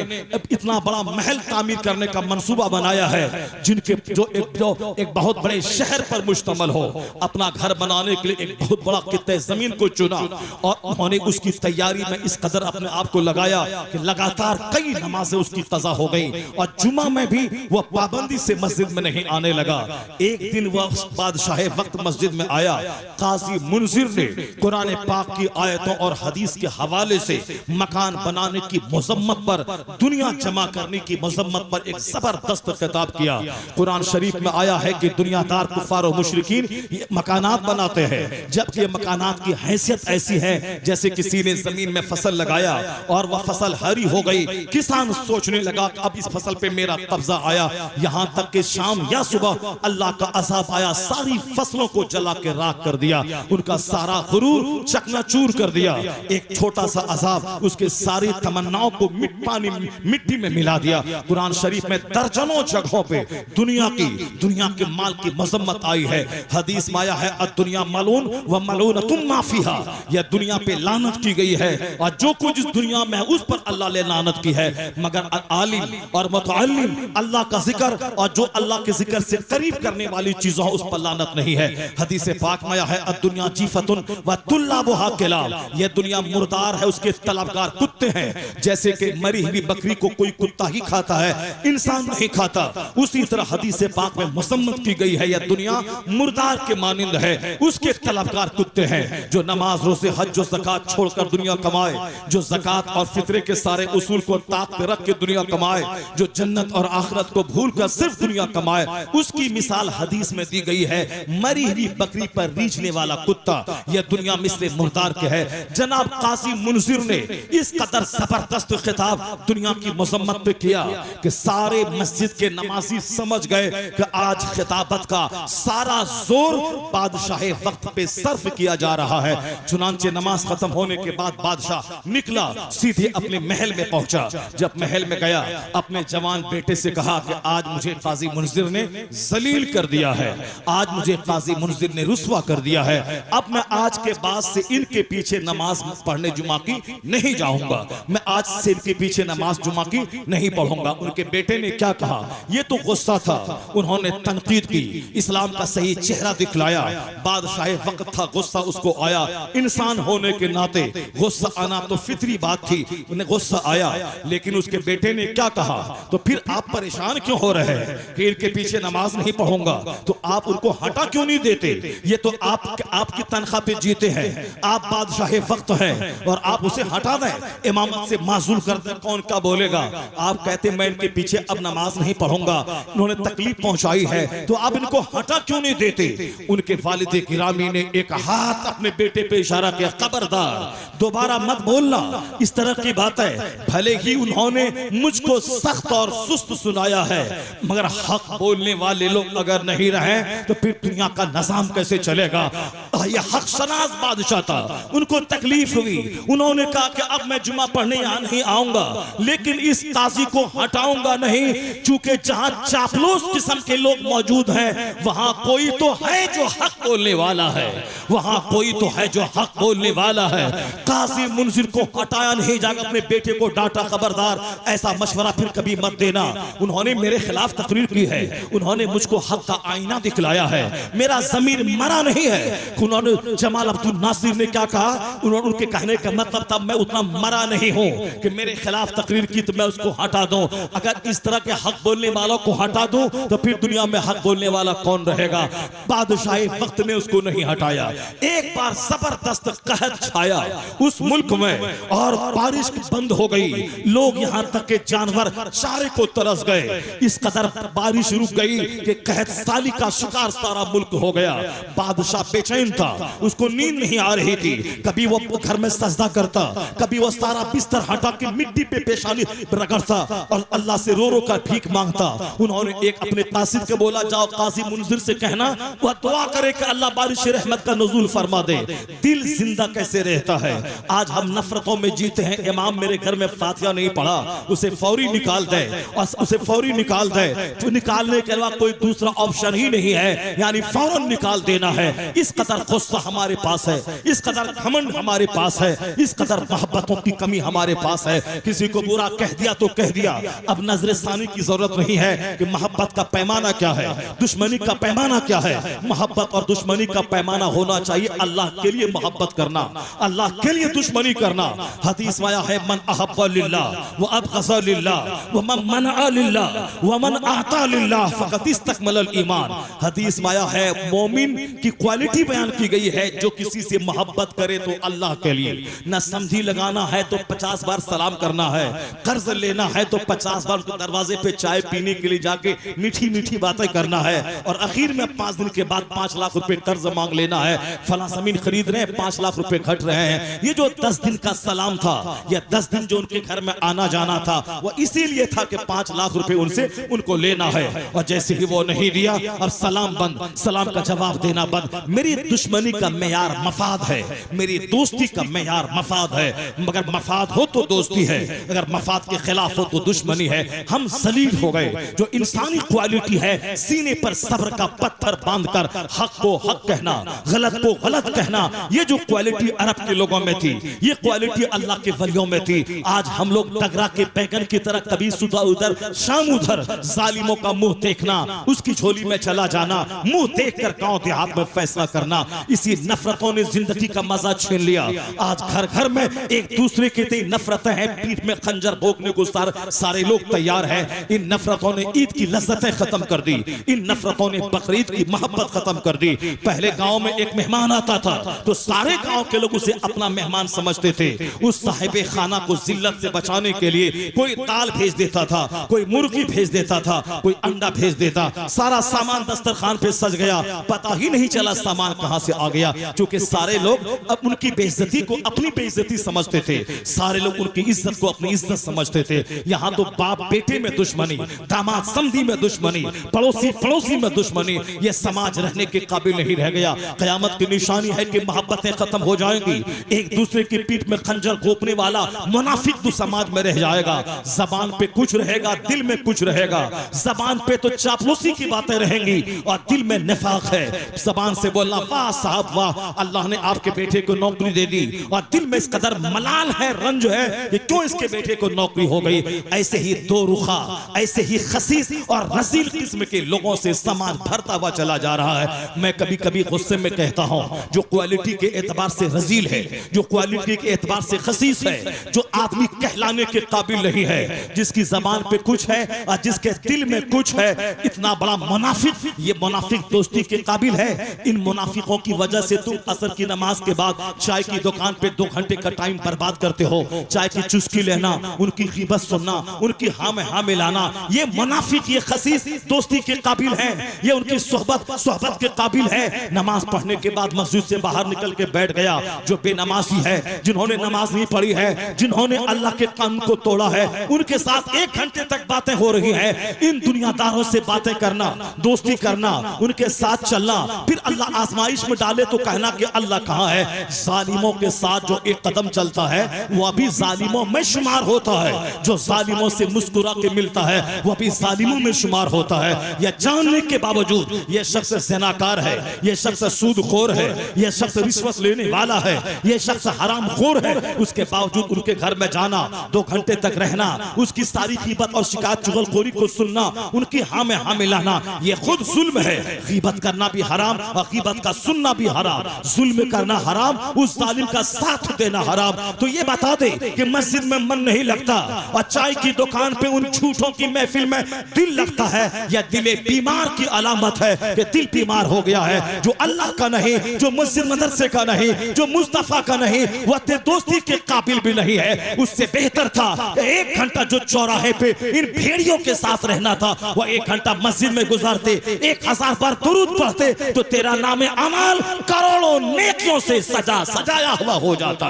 इतना बड़ा महल तामीर करने का मंसूबा बनाया है जिनके जो एक बहुत बड़े शहर पर मुश्तमल हो। अपना घर बनाने के लिए एक बहुत बड़ा कित्ते जमीन को चुना और उन्होंने उसकी तैयारी में इस कदर अपने आप को लगाया कि लगातार कई नमाजें उसकी कज़ा हो गई और जुमा में भी वह पाबंदी से मस्जिद में नहीं आने लगा। एक दिन वह बादशाह वक्त मस्जिद में आया। काजी मुंजिर ने कुरान पाक की आयतों और हदीस के हवाले से मकान बनाने की मजम्मत पर, दुनिया जमा करने की मजम्मत पर एक जबरदस्त खिताब किया। कुरान शरीफ में आया है कि दुनियादार कुफार और मुशरिकीन ये मकानात बनाते हैं, जबकि ये मकानात की हैसियत ऐसी है जैसे किसी ने जमीन में फसल लगाया और वह फसल हरी हो गई। किसान सोचने लगा कि अब इस फसल पे मेरा कब्जा आया, यहाँ तक कि शाम या सुबह अल्लाह का अज़ाब आया, सारी फसलों को जला के राख कर दिया, उनका सारा गुरूर चकनाचूर कर दिया। एक छोटा सा अज़ाब उसके सारी तमन्नाओं को मिट्टी में मिला दिया। कुरान शरीफ में दर्जनों जगहों पे दुनिया के माल की मजम्मत आई है। हदीस में आया है दुनिया मलून व मलूनतुम मा फीहा, यह दुनिया पे लानत की गई है और जो कुछ इस दुनिया में है उस पर अल्लाह ने लानत की है, मगर आलिम और मुतअल्लिम, अल्लाह का जिक्र और जो अल्लाह के जिक्र से करीब करने वाली चीजों उस पर लानत नहीं है। हदीस पाक में आया है दुनिया जीफतुन व तुल्लाबुहा किलाब, यह दुनिया मुर्दार है, उसके तलबगार कुत्ते हैं। जैसे कि मरी हुई बकरी को कोई कुत्ता ही खाता है, इंसान नहीं खाता, उसी तरह हदीस पाक में मुसम्मत की गई है यह दुनिया मुर्दार के मानिंद है, उसके तलबगार कुत्ते हैं। जो नमाज रोजे हज जो ज़कात छोड़कर दुनिया कमाए, जो ज़कात और फितरे के सारे उसूल को ताक पे रख के दुनिया कमाए, जो जन्नत और आखिरत को भूल कर सिर्फ दुनिया कमाए, उसकी मिसाल हदीस में दी गई है मरी हुई बकरी पर रीझने वाला कुत्ता। यह दुनिया मिस्ले मुर्दार के है। जनाब काजी मुंजिर ने इस कदर जबरदस्त खिताब दुनिया की मजम्मत पे किया कि सारे मस्जिद के नमाजी समझ गए कि आज खिताबत का सारा जोर बादशाह वक्त पे सर्फ किया जा रहा है। चुनांचे नमाज खत्म होने के बाद बादशाह निकला, सीधे अपने महल में पहुंचा। जब महल में गया अपने जवान बेटे से कहा कि आज मुझे काजी मुंजिर ने जलील कर दिया है, आज मुझे काजी मुंजिर ने रुस्वा कर दिया है, अब मैं आज के बाद से इनके पीछे नमाज पढ़ने जुमा की नहीं जाऊंगा, मैं आज से इनके पीछे नमाज जुमा की नहीं पढ़ूंगा। उनके बेटे ने क्या कहा, ये तो गुस्सा था, उन्होंने तनकीद की, इस्लाम का सही चेहरा दिखलाया। बादशाह वक्त था, गुस्सा उसको आया, इंसान होने के नाते गुस्सा आना तो फितरी बात थी, उन्हें गुस्सा आया। लेकिन उसके बेटे ने क्या कहा, तो फिर आप परेशान क्यों हो रहे हैं कि इनके पीछे नमाज नहीं पढ़ूंगा, तो आप उनको हटा क्यों नहीं देते, ये तो आपकी तनख्वाह पे जीते हैं, आप बादशाह वक्त हैं और आप उसे हटा दें, इमामत से माजूल कर दें, कौन क्या बोलेगा। आप कहते मैं इनके पीछे अब नमाज नहीं पढ़ूंगा, उन्होंने तकलीफ पहुंचाई है, तो आप इनको हटा क्यों नहीं देते। उनके वालिद गिरामी ने एक हाथ अपने बेटे पे इशारा किया, खबरदार दोबारा मत बोलना इस तरह की बात है। भले ही उन्होंने मुझको सख्त और सुस्त सुनाया है, मगर हक बोलने वाले लोग अगर नहीं रहे तो फिर दुनिया का निजाम कैसे चलेगा। यह हक शनास बादशाह था, उनको तकलीफ हुई, उन्होंने कहा कि अब मैं जुमा पढ़ने यहाँ नहीं आऊंगा, लेकिन इस काजी को हटाऊंगा नहीं, चूंकि जहां चापलूस किस्म के लोग मौजूद हैं वहां कोई तो है जो हक बोलने वाला है, वहां कोई तो है जो हक बोलने वाला है। काजी मुंजिर को हटाया नहीं, जाकर अपने बेटे को डांटा, खबरदार ऐसा मशवरा फिर कभी मत देना। उन्होंने मेरे खिलाफ तकरीर की है, उन्होंने मुझको हक का आईना दिखलाया है, मेरा ज़मीर मरा नहीं है। उन्होंने जमाल अब्दुल नासिर ने क्या कहा, उन्होंने उनके कहने का मतलब था मैं उतना मरा नहीं हूं कि मेरे खिलाफ तकरीर की तो मैं उसको हटा दूं। अगर इस तरह के हक बोलने वालों को हटा दूं तो फिर दुनिया में हक बोलने वाला कौन रहेगा। बादशाही वक्त ने उसको नहीं हटाया। एक बार जबरदस्त कहत छाया उस मुल्क में और बारिश बंद हो गई, लोग यहां तक के जानवर चारे को तरस गए। इस कदर बारिश रुक गई कि कहत साली का शिकार सारा मुल्क हो गया। बादशाह बेचैन था, उसको नींद नहीं आ रही थी। कभी वो घर में सजदा करता, कभी वो सारा बिस्तर हटा के मिट्टी पे पेशानी रगड़ता और अल्लाह से रो रो कर भीख मांगता। उन्होंने एक अपने कासिद को बोला, जाओ काजी मुंजिर से कहना वह दुआ करे कि अल्लाह बारिश रहमत का नुज़ूल फरमा दे। दिल जिंदा कैसे रहता है। आज हम नफरतों में जीते हैं। इमाम मेरे घर में फातिहा नहीं पढ़ा, उसे फौरी निकाल दे, और उसे फौरी निकाल दे। तो निकालने के अलावा कोई दूसरा ऑप्शन ही नहीं है, यानी फौरन निकाल देना है। इस कदर गुस्सा हमारे पास है, इस कदर घमंड हमारे पास है, इस कदर मोहब्बतों की कमी हमारे पास है। किसी को बुरा कह दिया तो कह दिया, अब नजर सानी की जरूरत नहीं है कि मोहब्बत का पैमाना क्या है, दुश्मनी का पैमाना क्या है। मोहब्बत और दुश्मनी का पैमाना होना चाहिए अल्लाह के लिए मोहब्बत करना, अल्लाह के लिए दुश्मनी करना। हदीस में आया है, मन अहब्बा लिल्लाह व अबग़ज़ा लिल्लाह व मन मनअ लिल्लाह व मन अता लिल्लाह फ़क़द इस्तकमलल ईमान। हदीस में आया है, मोमिन की क्वालिटी बयान की गई है, जो किसी से मोहब्बत करे तो अल्लाह के लिए, न समझी लगाना है तो 50 बार सलाम करना है, कर्ज लेना है तो 50 बार उसके दरवाजे पे चाय पीने के लिए जाके मीठी मीठी बातें करना है, और आखिर में 5 दिन के बाद 5 लाख रुपए कर्ज मांग लेना है। फला जमीन खरीद रहे हैं, 5 लाख रुपए घट रहे हैं। ये जो 10 दिन का सलाम था, या 10 दिन जो उनके घर में आना जाना था, वो इसीलिए था कि 5 लाख रुपए उनसे उनको लेना है। और जैसे ही वो नहीं दिया, अब सलाम बंद, सलाम का जवाब देना बंद। मेरी दुश्मनी का मेयार मफाद है, मेरी दोस्ती का मेयार मफाद है। मगर मफाद हो तो दोस्ती है, अगर मफाद के खिलाफ हो तो दुश्मनी है। हम जलील हो गए। जो इंसानी क्वालिटी है, सीने पर सब्र का पत्थर बांधकर हक को हक कहना, गलत को गलत कहना, ये जो क्वालिटी अरब के लोगों में थी, ये क्वालिटी अल्लाह के वलियों में थी। आज हम लोग डगरा के बैगन की तरह कभी सुबह उधर शाम उधर, जालिमों का मुंह देखना, उसकी झोली में चला जाना, मुंह देखकर गांव देहात में फैसला करना, इसी नफरतों ने जिंदगी का मजा छीन लिया। आज घर घर में एक दूसरे के लिए नफरतें हैं, पीठ में खंजर भोंकने को सारे लोग तैयार हैं। इन नफरतों ने ईद की लज्जतें खत्म कर दी, इन नफरतों ने बकरीद की मोहब्बत खत्म कर दी। पहले गांव में एक मेहमान आता था तो सारे गांव के लोग उसे अपना मेहमान समझते थे। उस साहिबे खाना को जिल्लत से बचाने के लिए कोई दाल भेज देता था, कोई मुर्गी भेज देता था, कोई अंडा भेज देता। सारा सामान दस्तरखान पे सज गया, पता ही नहीं चला सामान कहां से आ गया, क्योंकि सारे लोग अब उनकी बेइज्जती को अपनी बेइज्जती समझते थे, सारे लोग उनकी इज्जत को अपनी इज्जत समझते थे। यहाँ तो बाप बेटे में दुश्मनी, दामाद समधी में दुश्मनी, पड़ोसी पड़ोसी में दुश्मनी, ये समाज रहने के काबिल नहीं रह गया। कयामत की निशानी है कि मोहब्बतें खत्म हो जाएंगी, एक दूसरे की पीठ में खंजर घोंपने वाला मुनाफिक तो समाज में रह जाएगा। जबान पे कुछ रहेगा, दिल में कुछ रहेगा। जबान पे तो चापलूसी की बातें रहेंगी और दिल में निफाक है। जबान से बोलना वाह साहब वाह, अल्लाह ने आपके बेटे को नौकरी दे दी, और दिल में इस कदर मलाल है, रंज है कि क्यों इसके बेटे को नौकरी हो गई। ऐसे ही दो रुखा, ऐसे ही खसीस और रजील किस्म के लोगों से समाज भरता हुआ चला जा रहा है। मैं कभी कभी गुस्से में कहता हूं, जो क्वालिटी के एतबार से रजील है, जो क्वालिटी के एतबार से खसीस है, जो आदमी कहलाने के काबिल नहीं है, जिसकी जबान पे कुछ है और जिसके दिल में कुछ है, इतना बड़ा मुनाफिक, ये मुनाफिक दोस्ती के काबिल है। इन मुनाफिकों की वजह से तुम असर की नमाज के बाद चाय की दुकान पे 2 घंटे का टाइम बर्बाद करते हो। चाय की चुस्की लेना, उनकी ग़ीबत सुनना, उनकी हाँ में हाँ मिलाना, ये मुनाफिक, ये खसीस दोस्ती के काबिल है, ये उनकी सोहबत के काबिल है। नमाज पढ़ने के बाद मस्जिद से बाहर निकल के बैठ गया, जो बेनमाजी है, जिन्होंने नमाज नहीं पढ़ी है, जिन्होंने अल्लाह के कानून को तोड़ा है, उनके साथ 1 घंटे तक बातें हो रही हैं। इन दुनियादारों से बातें करना, दोस्ती करना, उनके साथ चलना, फिर अल्लाह आजमाइश में डाले तो कहना कि अल्लाह कहाँ है। जालिमों के साथ जो एक कदम चलता है वो अभी जालिमों में शुमार होता है, जो जालिमों से मुस्कुरा के मिलता है वो अभी जालिमों में शुमार होता है। यह जानने के बावजूद यह शख्स ज़िनाकार है, यह शख्स सूदखोर है, यह शख्स रिश्वत लेने वाला है, यह शख्स हराम खोर है, उसके बावजूद उनके घर में जाना, 2 घंटे तक रहना, उसकी सारी गीबत और शिकायत चुगलखोरी को सुनना, उनकी हाँ में हाँ मिलाना, ये खुद जुल्म है। गीबत करना भी हराम और गीबत का सुनना भी हराम, जुल्म करना हराम, उस जालिम का साथ देना हराम। तो ये बता दे कि मस्जिद में मन नहीं लगता और चाय की दुकान पे उन झूठों की महफिल में दिल लगता है, या दिल बीमार की अलामत है कि दिल बीमार हो गया है। जो अल्लाह का नहीं, जो मस्जिद मदरसे का नहीं, जो मुस्तफा का नहीं, वह तेरे दोस्ती के काबिल भी नहीं है। उससे बेहतर था 1 घंटा जो चौराहे पे इन भेड़ियों के साथ रहना था, वह 1 घंटा मस्जिद में गुजारते, 1000 बार दुरूद पढ़ते, तो तेरा नाम अमाल करोड़ों नेकियों से सजाया हुआ हो जाता।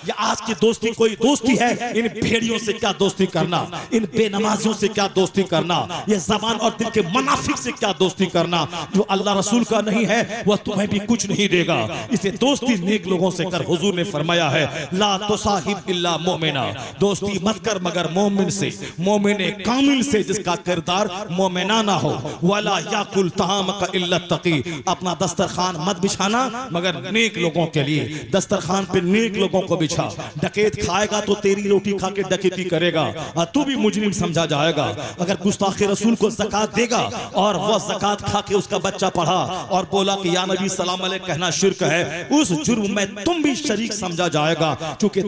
ये आज की दोस्ती कोई दोस्ती है? इन भेड़ियों से क्या दोस्ती करना, इन बेनमाजियों से क्या दोस्ती करना, ये ज़बान और दिल के मुनाफिक से क्या दोस्ती करना। जो अल्लाह रसूल का नहीं है वह तुम्हें भी कुछ नहीं देगा। इसे दोस्ती नेक लोगों से कर। हुजूर ने फरमाया है, ला तुसाहिब इल्ला मोमिना, दोस्ती मत कर मगर मोमिन से, मोमिन कामिल से जिसका किरदार मोमिनाना हो। वला याकुल तहामक इल्ला तकी, अपना दस्तरखान मत बिछाना मगर नेक लोगों के लिए। दस्तरखान पे नेक लोगों को बिछा। डकैत खाएगा तो तेरी रोटी खा के डकैती करेगा और तू भी मुजरिम समझा जाएगा। अगर गुस्ताखे रसूल को ज़कात देगा और वह ज़कात खा के उसका बच्चा पढ़ा और बोला कि या नबी सलाम अलैह कहना शिर्क है, उस जुर्म में तुम भी शरीक समझा जाएगा, क्योंकि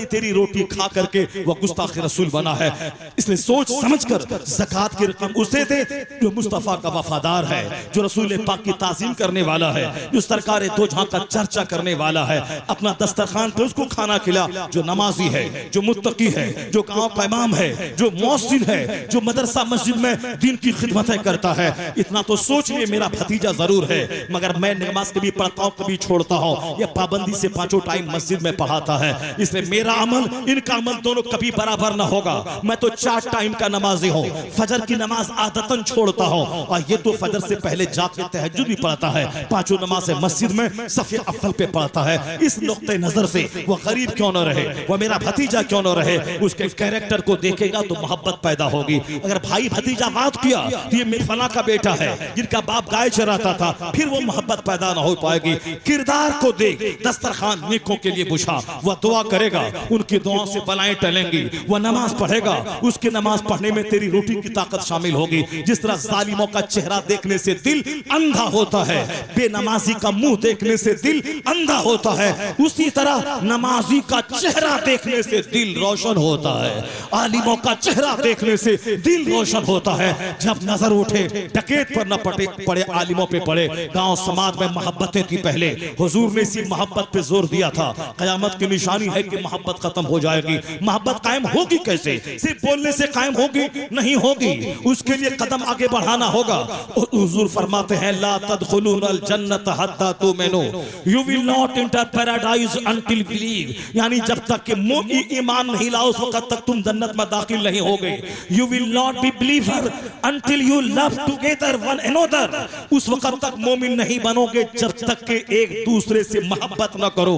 तेरी रोटी खा करके वह गुस्ताखे रसूल बना है। इसलिए सोच समझकर ज़कात की रकम उसे दे जो मुस्तफा का वफादार है, जो रसूल पाक की ताज़ीम करने वाला है, जो सरकार दो जहां का चर्चा करने वाला है। अपना दस्तरखान पे उसको खाना खिला जो नमाजी है, जो मुत्तकी है, जो गांव का इमाम है, जो मौसिन है, जो मदरसा मस्जिद में दीन की खिदमतें करता है। इतना तो सोच लिए मेरा भतीजा जरूर है, मगर मैं नमाज कभी पढ़ता हूँ कभी छोड़ता हूँ, ये पाबंदी से 5 टाइम मस्जिद में पढ़ाता है। इसलिए मेरा अमल इनका अमल दोनों कभी बराबर ना होगा। मैं तो 4 टाइम का नमाजी हूँ, फजर की नमाज आदतन छोड़ता हूँ और ये तो फजर से पहले जाके तहज्जुद भी पढ़ता है, 5 नमाज़ें मस्जिद में सफ़े अव्वल पे पढ़ता है। इस नुक्ते नजर से वह गरीब क्यों न रहे, वह मेरा भतीजा क्यों न रहे, उसके कैरेक्टर को देखेगा तो मोहब्बत पैदा होगी। अगर भाई भतीजा बात किया तो ये मेरे फला का बेटा है जिनका बाप गाय चराता था, फिर वो मोहब्बत पैदा ना हो पाएगी। किरदार को देख, दस्तरखान नेकों के लिए बुझा, वह दुआ करेगा, उनकी दुआओं से बलाएं टलेंगी। वह नमाज पढ़ेगा, उसके नमाज पढ़ने में तेरी रोटी की ताकत शामिल होगी। जिस तरह जालिमों का चेहरा देखने से दिल अंधा होता है, बेनमाजी का मुंह देखने से दिल अंधा होता है, उसी तरह नमाजी का चेहरा देखने से दिल रोशन होता है, आलिमों का चेहरा देखने से दिल रोशन होता है। जब नजर उठे डकैत पर न पड़े आलिमों पे पड़े। गांव समाज में मोहब्बतें थी पहले, हुजूर ने इसी मोहब्बत पे जोर दिया था। कयामत की निशानी है कि मोहब्बत खत्म हो जाएगी। मोहब्बत कायम होगी कैसे? सिर्फ बोलने से कायम होगी नहीं होगी, उसके लिए कदम आगे बढ़ाना होगा। हुजूर फरमाते हैं, ला तदखुलूनल जन्नत हत्ता तुमिनू, you will not enter paradise until believe, यानी जब तक कि ईमान नहीं लाओ उस वक्त तक तुम जन्नत में दाखिल नहीं होगे। You will not be believer until you love together one another, उस वक्त तक मोमिन नहीं बनोगे जब तक कि एक दूसरे से मोहब्बत न करो।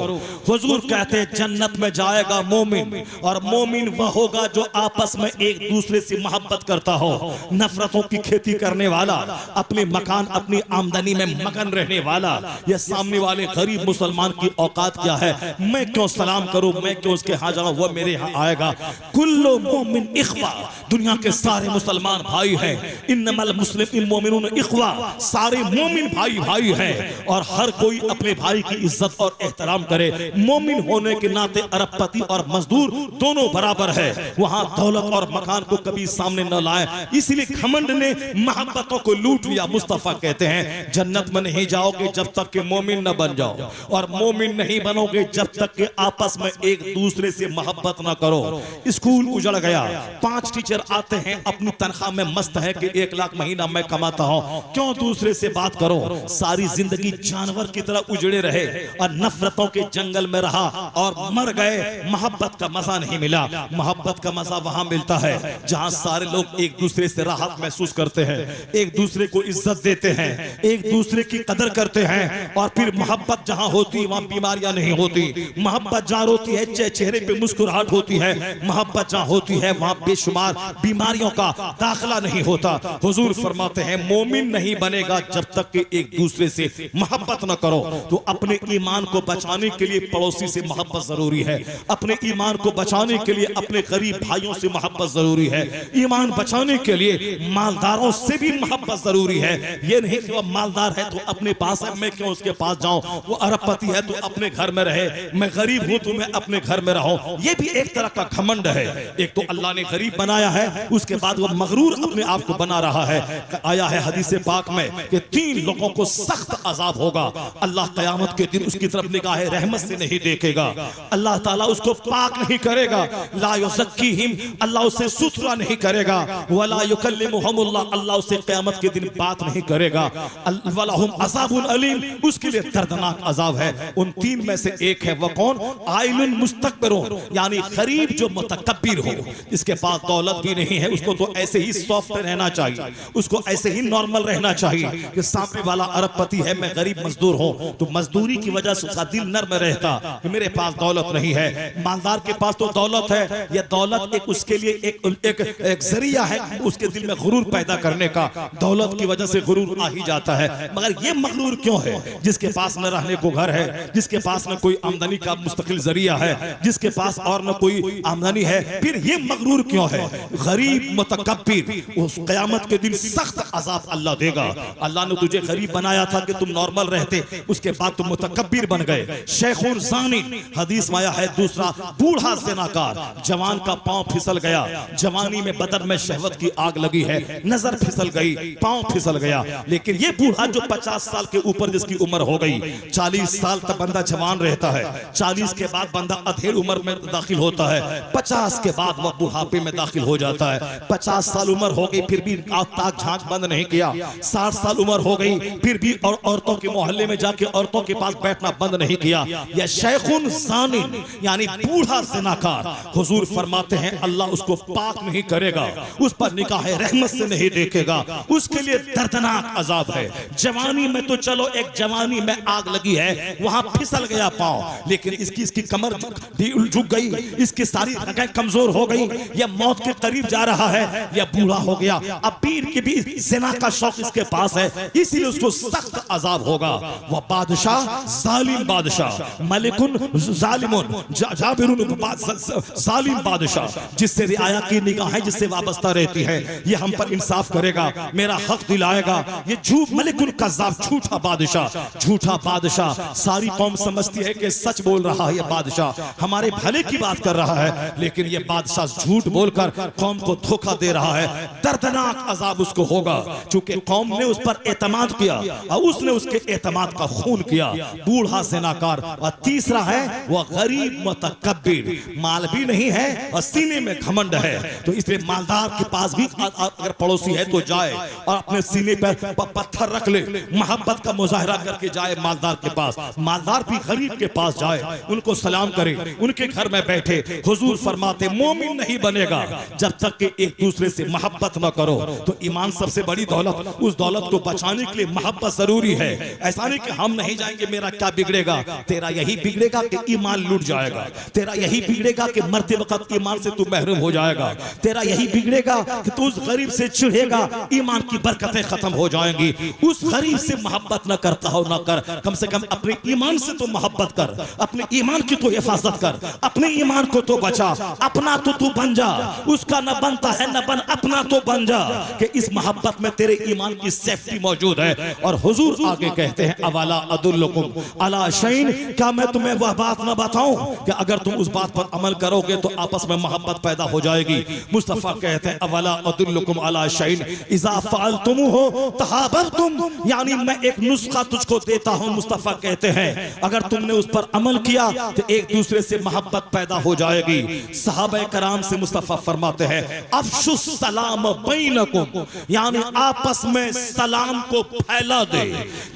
हुजूर कहते हैं जन्नत में जाएगा मोमिन, और मोमिन वह होगा जो आपस में एक दूसरे से मोहब्बत करता हो। नफरतों की खेती करने वाला, अपने मकान अपनी आमदनी में मगन रहने वाला, यह सामने वाले गरीब मुसलमान की औकात क्या है, मैं क्यों सलाम करूं, मैं क्यों उसके यहाँ जाऊं, वह मेरे यहाँ आएगा। कुल्लो मोमिन इख्वा, दुनिया के सारे मुसलमान भाई हैं। इन्नमल मुस्लिम मोमिनून इख्वा, सारे मोमिन भाई भाई हैं, और हर कोई अपने भाई की इज्जत और एहतराम करे। मोमिन होने के नाते अरबपति और मजदूर दोनों बराबर है। वहां दौलत और मकान को कभी सामने न लाए, इसलिए घमंड ने मोहब्बतों को लूट लिया। मुस्तफा कहते हैं जन्नत में नहीं जाओगे जब तक कि मोमिन न बन जाओ, और मोमिन नहीं बनोगे जब तक कि आपस में एक दूसरे से मोहब्बत न करो। स्कूल उजड़ गया, 5 टीचर आते हैं, अपनी तनख्वाह में मस्त है कि 1 लाख महीना मैं कमाता हूं, क्यों दूसरे से बात करो। सारी जिंदगी जानवर की तरह उजड़े रहे और नफरतों के जंगल में रहा और मर गए। मोहब्बत का मजा नहीं मिला। मोहब्बत का मजा वहां मिलता है जहां सारे लोग एक दूसरे से राहत महसूस करते हैं, एक दूसरे को इज्जत देते हैं, एक दूसरे की कदर करते हैं। और फिर मोहब्बत जहां होती वहां बीमारियां नहीं होती। मोहब्बत जहां होती है चेहरे पे मुस्कुराहट होती है। मोहब्बत जहां होती है वहां बेशुमार बीमारियों का दाखिला नहीं होता। हुजूर फरमाते हैं मोमिन नहीं बनेगा जब तक कि एक दूसरे से मोहब्बत न करो। तो अपने ईमान को बचाने के लिए पड़ोसी से मोहब्बत जरूरी है, अपने ईमान को बचाने के लिए अपने गरीब भाइयों से मोहब्बत जरूरी है, ईमान बचाने के लिए मालदारों से भी मोहब्बत जरूरी है। ये नहीं कि वो मालदार है तो अपने पास है, मैं क्यों उसके पास जाऊं, वो अरबपति है तो अपने घर में रहे, मैं गरीब हूं तो मैं अपने घर में रहूं। ये भी एक तरह का घमंड है। एक तो अल्लाह ने गरीब बनाया है, उसके बाद वो मगरूर अपने आप को बना रहा है। आया है हदीस पाक में कि 3 लोगों को सख्त अजाब होगा, अल्लाह क़यामत के दिन उसकी तरफ निगाह रहमत से नहीं देखेगा, अल्लाह ताला उसको पाक नहीं करेगा, ला युज़क्कीहिम, अल्लाह उसे सुथरा नहीं करेगा, वला युकल्लिमुहुमुल्लाह, अल्लाह उसे क़यामत के दिन बात नहीं करेगा, वलहुम अज़ाबुन अलीम, उसके लिए दर्दनाक अजाब है। उन 3 में से एक है, वो कौन? आइलुन मुस्तकबिरुन, यानी गरीब जो मुतकब्बिर हो, जिसके पास दौलत भी नहीं है, उसको तो ऐसे ही सॉफ्ट रहना चाहिए, उसको ऐसे ही नॉर्मल रहना चाहिए कि सामने वाला अरबपति है, मैं गरीब मजदूर हूं, तो मजदूरी की वजह से उसका दिल नर्म रहता कि मेरे पास दौलत नहीं है। मालदार के पास तो दौलत है, यह दौलत एक उसके लिए एक जरिया है उसके दिल में गुरूर पैदा करने का, दौलत की वजह से गुरूर आ ही जाता है। मगर ये मगरूर क्यों है? जिसके पास न रहने को घर है, जिसके पास न कोई आमदनी का मुस्तकिल जरिया है, जिसके पास और न कोई आमदनी है, फिर ये मगरूर क्यों है? गरीब मुतकब्बिर, उस क़यामत के दिन सख्त अजाब अल्लाह देगा। अल्लाह ने तुझे गरीब बनाया था कि तुम नॉर्मल रहते, उसके बाद तुम मुतकब्बिर बन गए। शेखुन ज़ानी, हदीस में आया है दूसरा, बूढ़ा ज़िनाकार, जवान का पांव फिसल गया, जवानी में बदन में शहवत की आग लगी है, नजर फिसल गई, पांव फिसल गया। लेकिन ये बूढ़ा जो 50 साल के ऊपर जिसकी उम्र हो गई, 40 साल तक बंदा जवान रहता है, 40 के बाद बंदा अधेड़ उम्र में दाखिल होता है, 50 के बाद वह बुढ़ापे में दाखिल हो जाता है। 50 साल उम्र हो गई फिर भी ताक झांक बंद नहीं किया, 60 साल उम्र हो गई फिर भी और औरतों के मोहल्ले में जाके औरतों के पास बैठना बंद नहीं किया। यह शेखुन ज़ानिन, यानी बूढ़ा ज़िनाकार, हुजूर फरमाते हैं अल्लाह उसको पाक नहीं करेगा, उस पर निगाह रहमत से नहीं देखेगा, उसके लिए दर्दनाक अजाब है। जवानी में तो चलो एक जवानी में आग लगी है, वहां फिसल गया पांव, लेकिन इसकी कमर झुक गई, इसकी सारी रगें कमजोर हो गई, यह मौत के करीब जा रहा है, यह बूढ़ा हो गया, अब पीर के भी ज़िना का शौक इसके पास है, इसीलिए उसको सख्त अजाब होगा। वह बादशाह, जालिम बादशाह, मलिकुन जालिमुन, जाबिरुन, जालिम बादशाह, जिससे रियाया की निगाहें जिससे वाबस्ता रहती है, यह हम पर इंसाफ करेगा, मेरा हक दिलाएगा। ये झूठ, मलिकुन कज़्ज़ाब, झूठा बादशाह, झूठा बादशाह। सारी कौम समझती है कि सच बोल रहा है, यह बादशाह हमारे भले की बात कर रहा है, लेकिन यह बादशाह झूठ बोलकर कौम को धोखा दे रहा है। दर्दनाक अजाब उसको होगा, क्योंकि कौम ने उस पर एतमाद किया और उसने उसके एतमाद का खून किया। बूढ़ा ज़िनाकार। और तीसरा है वह गरीब मुतकब्बिर, माल भी नहीं है और सीने में घमंड है, तो इसलिए मालदार के पास भी अगर पड़ोसी है तो जाए और अपने सीने पर पत्थर रख ले, मोहब्बत का मुजाहरा करके जाए मालदार के पास, मालदार भी गरीब के पास जाए, उनको सलाम करे, उनके घर में बैठे। हुजूर फरमाते मोमिन नहीं बनेगा जब तक कि एक दूसरे से मोहब्बत न करो। तो ईमान सबसे बड़ी दौलत, उस दौलत को बचाने के लिए मोहब्बत जरूरी है। ऐसा नहीं कि हम नहीं जाएंगे मेरा क्या बिगड़ेगा, तेरा यही बिगड़ेगा कि ईमान लूट जाएगा, तेरा यही बिगड़ेगा कि मरते वक्त ईमान से तू महरूम हो जाएगा, तेरा यही बिगड़ेगा कि तू उस गरीब से चिढ़ेगा, ईमान की बरकतें खत्म हो जाएंगी। उस गरीब से मोहब्बत न करता हो न कर, कम से कम अपने ईमान से तो मोहब्बत कर, अपने ईमान की तो हिफाजत कर, अपने ईमान को तो बचा, अपना तो तू बन जा, उसका न बनता है न बन, अपना तो बन जा, कि इस मोहब्बत में तेरे ईमान की सेफ्टी मौजूद है। और हुजूर आगे कहते हैं अवला अदुल्लुकुम अला शैइन, क्या मैं तुम्हें वह बात न बताऊं कि अगर तुम उस बात पर अमल करोगे तो आपस में मोहब्बत पैदा हो जाएगी। मुस्तफा कहते हैं अवला अदुल्लुकुम अला शैइन इज़ा फ़अलतुमूहु तहाबबतुम, यानी मैं एक नुस्खा तुझको देता हूं। मुस्तफा कहते हैं अगर तुमने उस पर अमल किया तो एक दूसरे से मोहब्बत पैदा हो जाएगी। सहाबा कराम से मुस्तफा फरमाते हैं अफ़शुस सलाम बैनकुम, यानी आपस में सलाम को फैला दे,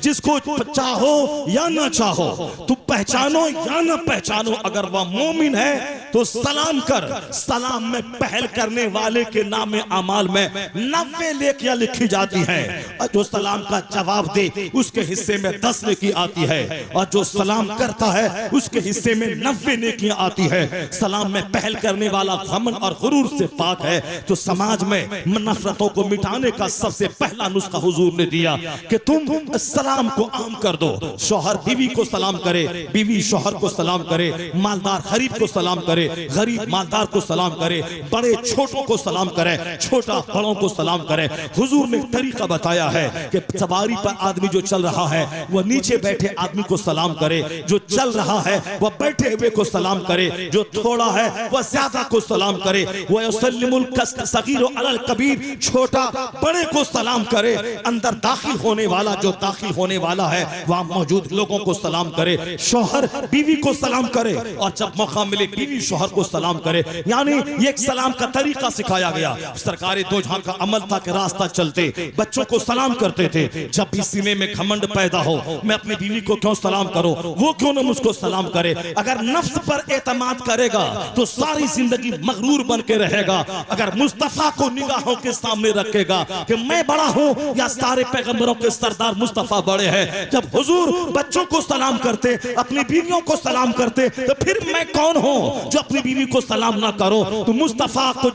जिसको चाहो या ना चाहो, तू पहचानो या ना पहचानो, अगर वह मोमिन है तो सलाम कर। सलाम में पहल करने वाले के नाम अमाल में 90 नेकियां लिखी जाती हैं, और जो सलाम का जवाब दे उसके हिस्से में 10 नेकी आती है, और जो सलाम करता है उसके हिस्से में 90 नेकियां आती है। सलाम में पहल करने वाला घमंड और गुरूर से पाक है। तो समाज में नफरतों को मिटाने का सबसे पहला नुस्खा हुजूर ने दिया कि तुम सलाम को आम कर दो। शौहर बीवी को सलाम करे, बीवी शौहर को सलाम करे, मालदार गरीब को सलाम करे, गरीब मालदार को सलाम करे, बड़े छोटों को सलाम करे, छोटा बड़ों को सलाम करे। हुजूर ने तरीका बताया है कि सवारी पर आदमी जो चल रहा है वह नीचे बैठे आदमी को सलाम करे, जो चल रहा है वह बैठे हुए को सलाम करे, जो थोड़ा है वह ज्यादा को सलाम करे। वह युसल्लिमुल सगीर अलल कबीर, छोटा बड़े को सलाम करे। अंदर दाखिल होने वाला जो दाखिल होने वाला है वहां मौजूद लोगों को सलाम करे। शौहर बीवी को सलाम करे, और जब मौका मिले बीवी शौहर को सलाम करे। यानी ये एक सलाम का तरीका सिखाया गया। सरकारे दो जहां का अमल था कि रास्ता चलते बच्चों को सलाम करते थे। जब भी सीने में घमंड पैदा हो, मैं अपनी बीवी को क्यों सलाम करूं, वो क्यों न मुझको सलाम करे। अगर नफ्स पर एतमाद करेगा तो सारी जिंदगी मगरूर बन के रहेगा। अगर मुस्तफा को निगाहों के सामने रखेगा कि मैं बड़ा हूं या सारे पैगंबरों के सरदार मुस्तफा बड़े हैं। जब हुजूर बच्चों को सलाम करते, अपनी बीवियों को सलाम करते, तो फिर मैं कौन हूं जो अपनी बीवी को सलाम ना करो। तो मुस्तफा को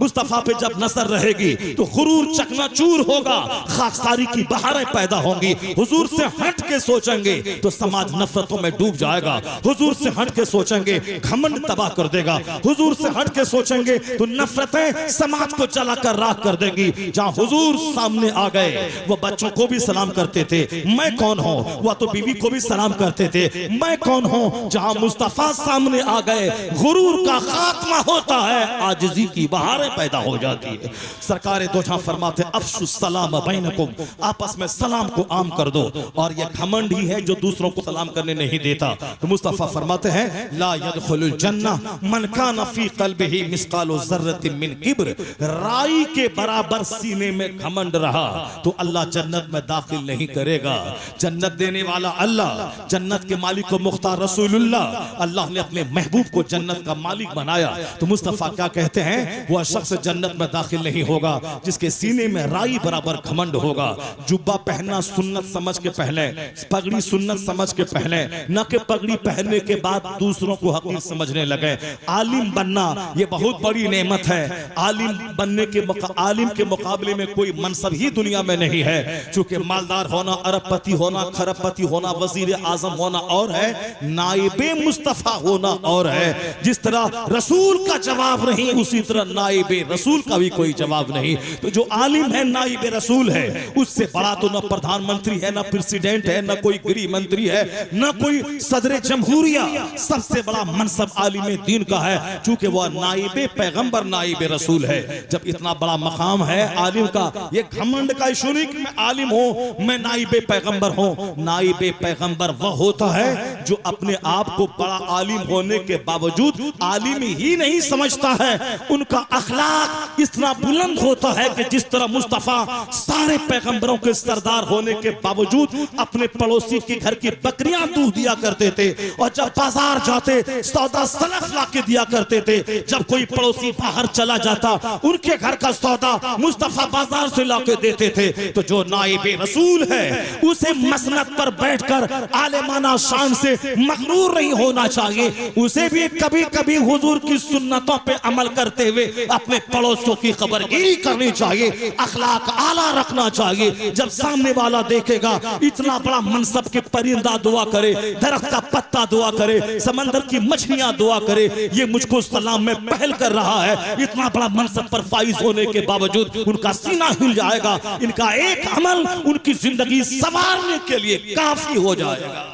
मुस्तफा पे जब नजर रहेगी तो गुरूर चकनाचूर होगा, खाकसारी की बहारें पैदा होंगी। हुजूर से हट के सोचेंगे तो समाज नफरतों में डूब जाएगा। हुजूर से हट के सोचेंगे घमंड तबाह कर देगा। हुजूर से हट के सोचेंगे तो नफरतें समाज को जलाकर राख कर देंगी। जहां हुजूर सामने आ गए वो बच्चों को भी सलाम करते थे, मैं कौन हूं। वह तो बीवी को भी सलाम करते थे, मैं कौन हूं। जहां मुस्तफा सामने आ गए गुरूर का खात्मा होता है, आजिज़ी की बहारें पैदा हो जाती है। सरकारे दो जहां फरमाते अफ्शु सलाम बैनकुम, आपस में सलाम को आम कर दो। और यह घमंड ही है जो दूसरों को सलाम करने नहीं देता। तो मुस्तफा फरमाते हैं ला यदखुलुल जन्नह मन काना फी क़ल्बिही मिस्क़ालु ज़र्रतिन मिन किब्र, राई के बराबर सीने में घमंड रहा तो अल्लाह जन्नत में दाखिल नहीं करेगा। जन्नत देने वाला अल्लाह, जन्नत के मालिक को मुख्तार रसूलुल्लाह, अल्लाह ने अपने महबूब को जन्नत का मालिक बनाया। तो मुस्तफा क्या कहते हैं, वह शख्स जन्नत में दाखिल नहीं होगा जिसके सीने में राई बराबर घमंड होगा। जुब्बा पहनना सुन्नत समझ के पहले, पगड़ी सुन्नत समझ के पहले, न कि पगड़ी पहनने के बाद दूसरों को हकीर समझने लगे। आलिम बनना ये बहुत बड़ी नेमत है। आलिम बनने के आलिम के मुकाबले में कोई मनसब ही दुनिया में नहीं है। चूंकि मालदार होना, अरबपति होना, खरबपति होना, वजीर आजम होना और है, नाइबे मुस्तफा होना और है। जिस तरह रसूल का जवाब नहीं, उसी तरह नाइबे रसूल का भी कोई जवाब नहीं। तो जो आलिम है नाइबे रसूल है, उससे बड़ा तो न प्रधानमंत्री है, न प्रेसिडेंट है, न कोई गृह मंत्री है, न कोई सदर जमहूरिया। सबसे बड़ा मनसब आलिम दीन का है, चूंकि वह नाइबे पैगंबर नाइबे रसूल है। जब इतना बड़ा मकाम है आलिम का, ये घमंड का इशू नहीं कि मैं आलिम हूं, मैं नाइबे पैगंबर हूं। नाइबे पैगंबर वह होता है जो अपने आप को बड़ा आलिम होने के बावजूद आलिम ही नहीं समझता है। उनका अखलाक इतना बुलंद होता है कि जिस तरह मुस्तफा सारे पैगंबरों के सरदार होने के बावजूद अपने पड़ोसी के घर की बकरियां दूध दिया करते थे, और जब बाजार जाते सौदा सलफ ला के दिया करते थे। जब कोई पड़ोसी बाहर चला जाता उनके घर का सौदा मुस्तफा बाजार से ला के देते थे। तो जो नाइबे रसूल है उसे मसनद पर बैठकर आलिमाना शान से मगरूर नहीं होना चाहिए। उसे भी कभी कभी हुजूर की सुन्नतों पे अमल करते हुए अपने पड़ोसियों की खबरगिरी करनी चाहिए, अखलाक आला रखना चाहिए। जब सामने वाला देखेगा इतना बड़ा मनसब के परिंदा दुआ करे, दरख्त का पत्ता दुआ करे, समंदर की मछलियां दुआ करे, ये मुझको सलाम में पहल कर रहा है, इतना बड़ा मनसब पर फाइज होने के बावजूद उनका सीना हिल जाएगा। इनका एक अमल उनकी जिंदगी संवारने के लिए काफी हो जाएगा,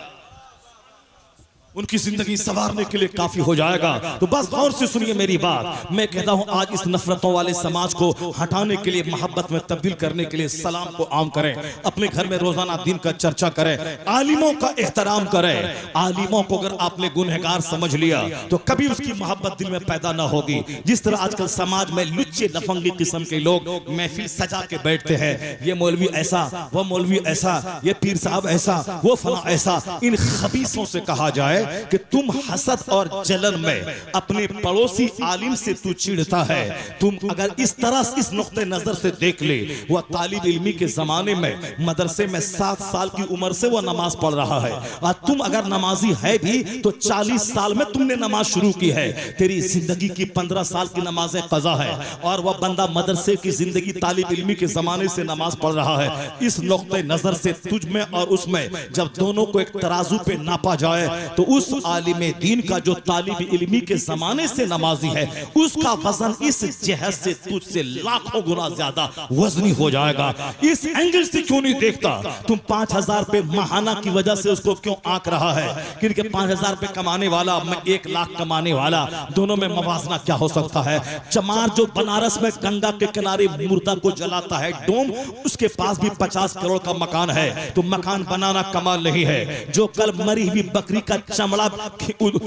उनकी जिंदगी संवारने के लिए काफी हो जाएगा। तो बस गौर से सुनिए मेरी बात। मैं कहता हूं आज इस नफरतों वाले समाज को हटाने के लिए, मोहब्बत में तब्दील करने के लिए सलाम को आम करें। अपने घर में रोजाना दिन का चर्चा करें, आलिमों का एहतराम करें। आलिमों को अगर आपने गुनहगार समझ लिया तो कभी उसकी मोहब्बत दिल में पैदा ना होगी। जिस तरह आजकल समाज में लुच्चे लफंगी किस्म के लोग महफिल सजा के बैठते हैं, ये मौलवी ऐसा, वो मौलवी ऐसा, ये पीर साहब ऐसा, वो फला ऐसा। इन खबीसों से कहा जाए कि तुम हसद और जलन में अपने पड़ोसी आलिम से तू चिढ़ता है। तुम अगर इस तरह इस नुक्ते नजर से देख ले, वह तालिब इल्मी के जमाने में मदरसे में 7 साल की उम्र से वह नमाज पढ़ रहा है, और तुम अगर नमाजी है भी तो 40 साल में तुमने नमाज शुरू की है। तेरी जिंदगी की 15 साल की नमाजें कज़ा है, और वह बंदा मदरसे की जिंदगी तालिब इल्मी के जमाने से नमाज पढ़ रहा है। इस नुक्ते नजर से तुझ में और उसमें जब दोनों को एक तराजू पे नापा जाए तो उस आलिम दीन का जो तालिब इल्मी के जमाने से नमाजी है, उसका वजन इस जहद से तुझसे लाखों गुना ज्यादा वजनी हो जाएगा। इस एंगल से क्यों नहीं देखता? तुम 5000 रुपए महाना की वजह से उसको क्यों आंक रहा है? क्योंकि 5000 रुपए कमाने वाला, मैं 1 लाख कमाने वाला, दोनों में मवाजना क्या हो सकता है? चमार जो बनारस में गंगा के किनारे मुर्दा को जलाता है डोम, उसके पास भी 50 करोड़ का मकान है। तो मकान बनाना कमाल नहीं है। जो कल मरी हुई बकरी का चमड़ा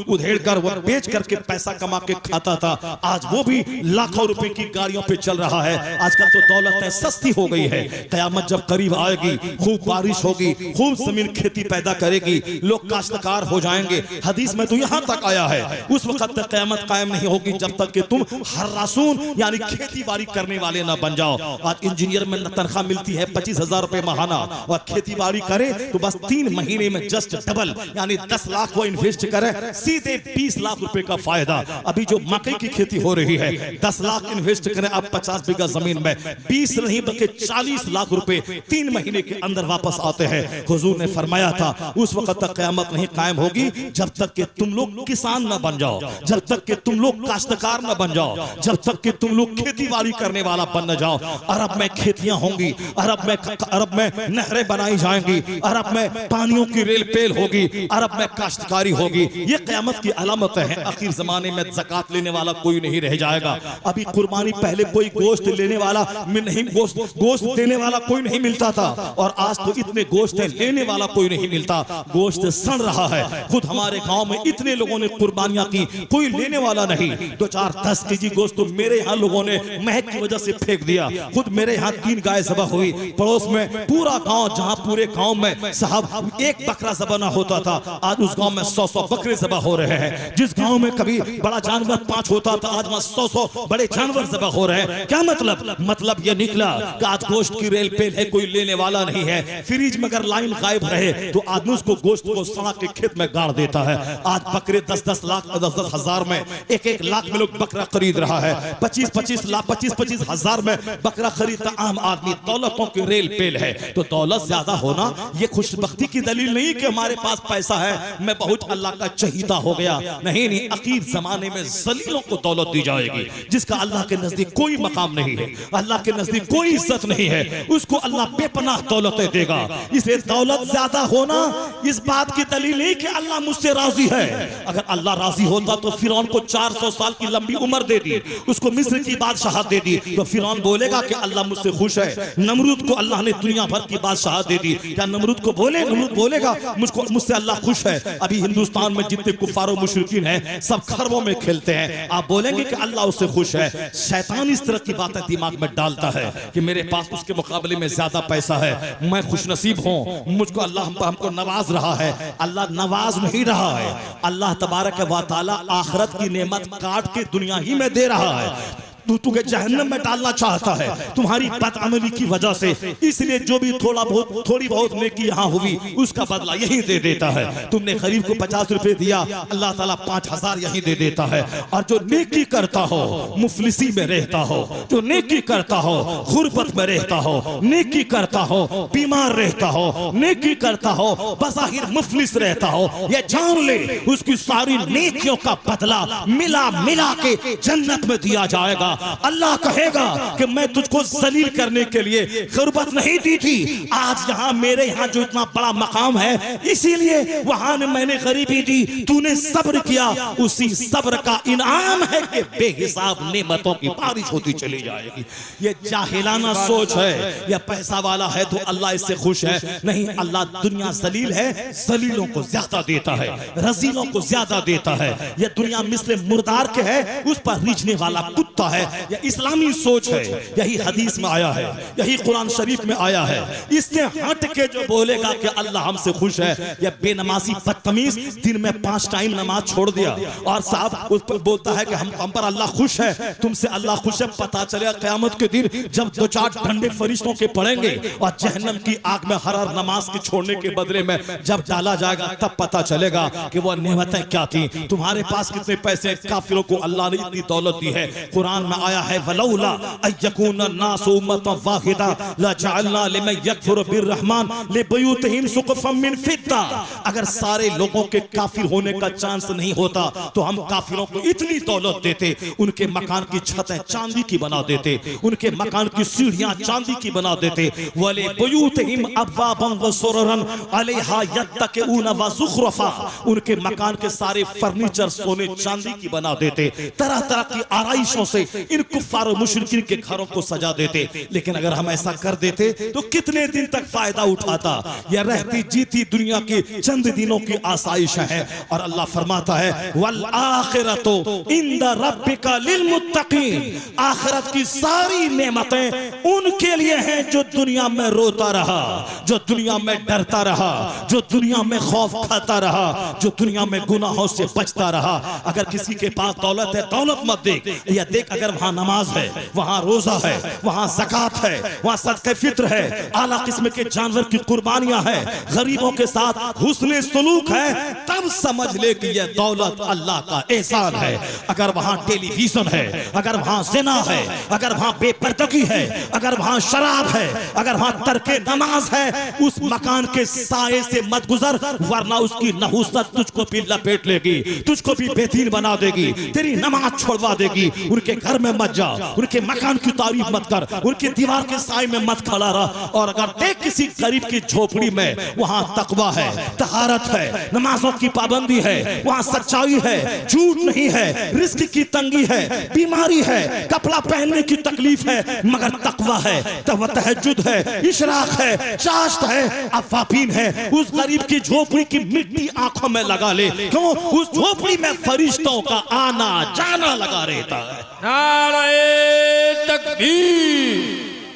उधेड़ कर वह बेच करके पैसा कमा के खाता था, आज वो भी लाखों रुपए की गाड़ियों पे चल रहा है। आजकल तो दौलत सस्ती हो गई है। कयामत जब करीब आएगी, खूब बारिश होगी, खूब जमीन खेती पैदा करेगी, लोग काश्तकार हो जाएंगे। हदीस में तो यहाँ तक आया है, उस वक्त तक कयामत कायम नहीं होगी जब तक कि तुम हर्रासून यानी खेती बाड़ी करने वाले ना बन जाओ। आज इंजीनियर में तनख्वाह मिलती है 25,000 रुपए महाना, और खेती बाड़ी करे तो बस 3 महीने में जस्ट डबल यानी 10 लाख वो इन्वेस्ट करे, सीधे 20 लाख रुपए का फायदा। अभी जो मकई की खेती हो रही है, 10 लाख इन्वेस्ट करें अब 50 बीघा जमीन में, 20 नहीं बल्कि 40 लाख रुपए 3 महीने के अंदर वापस आते हैं। हुजूर ने फरमाया था उस वक्त तक कयामत नहीं कायम होगी जब तक कि तुम लोग किसान न बन जाओ, जब तक कि तुम लोग काश्तकार न बन जाओ, जब तक कि तुम लोग खेती बाड़ी करने वाला बन न जाओ। अरब में खेतियां होंगी, अरब में नहरें बनाई जाएंगी, अरब में पानियों की रेल पेल होगी, अरब में काश्तकारी होगी। ये कयामत की अलामत है। आखिर जमाने में ज़कात लेने वाला कोई नहीं रह जाएगा। अभी कुर्बानी पहले कोई गोश्त लेने वाला नहीं, गोश्त देने वाला कोई नहीं मिलता था, और आज तो इतने गोश्त लेने वाला कोई नहीं मिलता। गोश्त सड़ रहा है। खुद हमारे गांव में इतने लोगों ने कुर्बानियां की, कोई लेने वाला नहीं। 2-4-10 केजी गोश्त तो मेरे यहाँ लोगों ने महक की वजह से फेंक दिया। खुद मेरे यहाँ 3 गाय ज़बह हुई। पड़ोस में पूरा गांव, जहां पूरे गांव में साहब 1 बकरा ज़बह ना होता था, आज उस गांव में 100-100 बकरे ज़बह हो रहे हैं। जिस गांव में कभी बड़ा जानवर 5 होता था, आज वहां 100-100 बड़े जानवर ज़बह हो रहे हैं। क्या मतलब ये निकला कि आज गोश्त की रेल पेल है, कोई लेने वाला नहीं है। फ्रिज में अगर लाइन गायब रहे तो आदमी उसको गोश्त को सड़ा के खेत में गाड़ देता है। आज बकरे 10-10 लाख 10-10 हजार में, 1-1 लाख में लोग बकरा खरीद रहा है। 25-25 लाख 25-25 हजार में बकरा खरीदता आम आदमी। दौलतों की रेल पेल है। तो दौलत ज्यादा होना ये खुशबख्ती की दलील नहीं कि हमारे पास पैसा है, मैं बहुत अल्लाह का चहीता हो गया। नहीं, अखीर जमाने में जलीलों को दौलत दी जाएगी, जिसका अल्लाह के नजदीक कोई मकाम नहीं है, अल्लाह के नजदीक कोई इज्जत नहीं है, उसको अल्लाह बेपनाह दौलतें देगा। इसलिए दौलत ज्यादा होना इस बात की दलील नहीं कि अल्लाह मुझसे राजी है। अगर अल्लाह राजी होता तो फिरौन को 400 साल की लंबी उम्र दे दी, उसको मिस्र की बादशाहत दे दी, तो फिरौन बोलेगा कि अल्लाह मुझसे खुश है। नमरूद को अल्लाह ने दुनिया भर की बादशाहत दे दी, क्या नमरूद को नमरूद बोलेगा मुझसे अल्लाह खुश है? अभी हिंदुस्तान में जितने कुफार और मुशरिकीन हैं सब खरबों में खेलते हैं, आप बोलेंगे कि अल्लाह उससे खुश है? शैतान इस तरह की बातें दिमाग में डालता है कि मेरे पास उसके मुकाबले में ज्यादा पैसा है, मैं खुशनसीब हूं, मुझको अल्लाह हमको नवाज रहा है। अल्लाह नवाज नहीं रहा है, अल्लाह तबारक व तआला आखिरत की नेमत काट के दुनिया ही में दे रहा है। तुझे जहन्नम में डालना चाहता है तुम्हारी बदअमली की वजह से। इसलिए जो भी थोड़ी बहुत नेकी यहाँ हुई उसका बदला यही दे देता है। तुमने गरीब को 50 रुपए दिया, अल्लाह ताला 5000 यही दे देता है। और जो नेकी करता हो, मुफलिसी में रहता हो, जो नेकी करता हो, गुर्बत में रहता हो, नेकी करता हो, बीमार रहता हो, नेकी करता हो, बज़ाहिर मुफलिस रहता हो, ये जान ले उसकी सारी नेकियों का बदला मिला के जन्नत में दिया जाएगा। अल्लाह कहेगा कि मैं तुझको जलील करने के लिए गुर्बत नहीं दी थी, आज यहाँ मेरे यहाँ जो इतना बड़ा मकाम है इसीलिए वहां मैंने गरीबी दी, तूने सब्र किया, उसी सब्र का इनाम है कि बेहिसाब नेमतों की बारिश होती चली जाएगी। ये जाहिलाना सोच है। यह पैसा वाला है तो अल्लाह इससे खुश है, नहीं, अल्लाह दुनिया जलील है, जलीलों को ज्यादा देता है, रजीलों को ज्यादा देता है। यह दुनिया मिस्ले मुर्दार के है, उस पर रीझने वाला कुत्ता है, है, यह इस्लामी सोच है, यही हदीस में आया है, यही कुरान शरीफ में आया है। इससे हट के जो बोलेगा कि अल्लाह हमसे खुश है, यह बेनमाजी बदतमीज दिन में 5 टाइम नमाज छोड़ दिया और साहब उस पर बोलता है कि हम पर अल्लाह खुश है, तुमसे अल्लाह खुश है। पता चलेगा क़यामत के दिन जब 2-4 डंडे फरिश्तों के पड़ेंगे और जहन्नम की आग में हर नमाज के छोड़ने के बदले में जब डाला जाएगा, तब पता चलेगा कि वह नेमतें क्या थी। तुम्हारे पास कितने पैसे, काफिरों को अल्लाह ने इतनी दौलत दी है। कुरान में आया है वलौला अयकुन अन्नासु उम्मतन वाहिदा लजअलना लिमन यकफुरु बिर्रहमान लिबुयूतिहिम सुक़फन मिन फिद्दा। अगर सारे लोगों के काफिर होने का चांस नहीं होता तो हम काफिरों को इतनी दौलत देते, उनके मकान की छतें चांदी की बना देते, उनके मकान की सीढ़ियां चांदी की बना देते। वले बुयूतिहिम अबवाबन व सुररन अलैहा यत्तक़ून व ज़ुख़रुफ़ा। उनके मकान के सारे फर्नीचर सोने चांदी की बना देते, तरह तरह की आराइशों से इन कुफ्फार और मुशरिकीन के घरों को सजा देते। लेकिन अगर हम ऐसा कर देते तो कितने दिन तक फायदा उठाता। यह रहती जीती दुनिया की चंद दिनों की आसाइश है। और अल्लाह फरमाता है वल आखिरतु इंदा रब्बिका लिल मुत्तकीन। आखिरत की सारी नेमतें उनके लिए हैं जो दुनिया में रोता रहा, जो दुनिया में डरता रहा, जो दुनिया में खौफ खाता रहा, जो दुनिया में गुनाहों से बचता रहा। अगर किसी के पास दौलत है, दौलत मत देख, या देख अगर वहां नमाज है, वहां रोजा है, वहां ज़कात है, वहां सदक़े फित्र है, आला किस्म के जानवर की कुर्बानियां हैं, गरीबों के साथ हुस्न सलूक है, तब समझ ले कि यह दौलत अल्लाह का एहसान है। अगर वहां टेलीविजन है, अगर वहां ज़िना है, अगर वहां बेपर्दगी है, अगर वहां शराब है, अगर वहां तर्के नमाज है, उस मकान के साए से मत गुजर, वरना उसकी नहुसत तुझको भी लपेट लेगी, तुझको भी बेदीन बना देगी, तेरी नमाज छोड़वा देगी। उनके घर में मत जा, उनके मकान की तारीफ मत कर, उनकी दीवार के साए में मत खड़ा रहा। और अगर देख किसी गरीब की झोपड़ी में, वहां तकवा है, तहारत है, नमाजों की पाबंदी है, वहां सच्चाई है, झूठ नहीं है, रिस्क की तंगी है, बीमारी है, कपड़ा पहनने की तकलीफ है, मगर तकवा है, तहज्जुद है, इशराक है, चाश्त है, अफाफीन है। उस गरीब की झोपड़ी की मिट्टी आंखों में लगा ले, क्यों? उस झोपड़ी में फरिश्तों का आना जाना लगा रहता है। नारे तकबीर,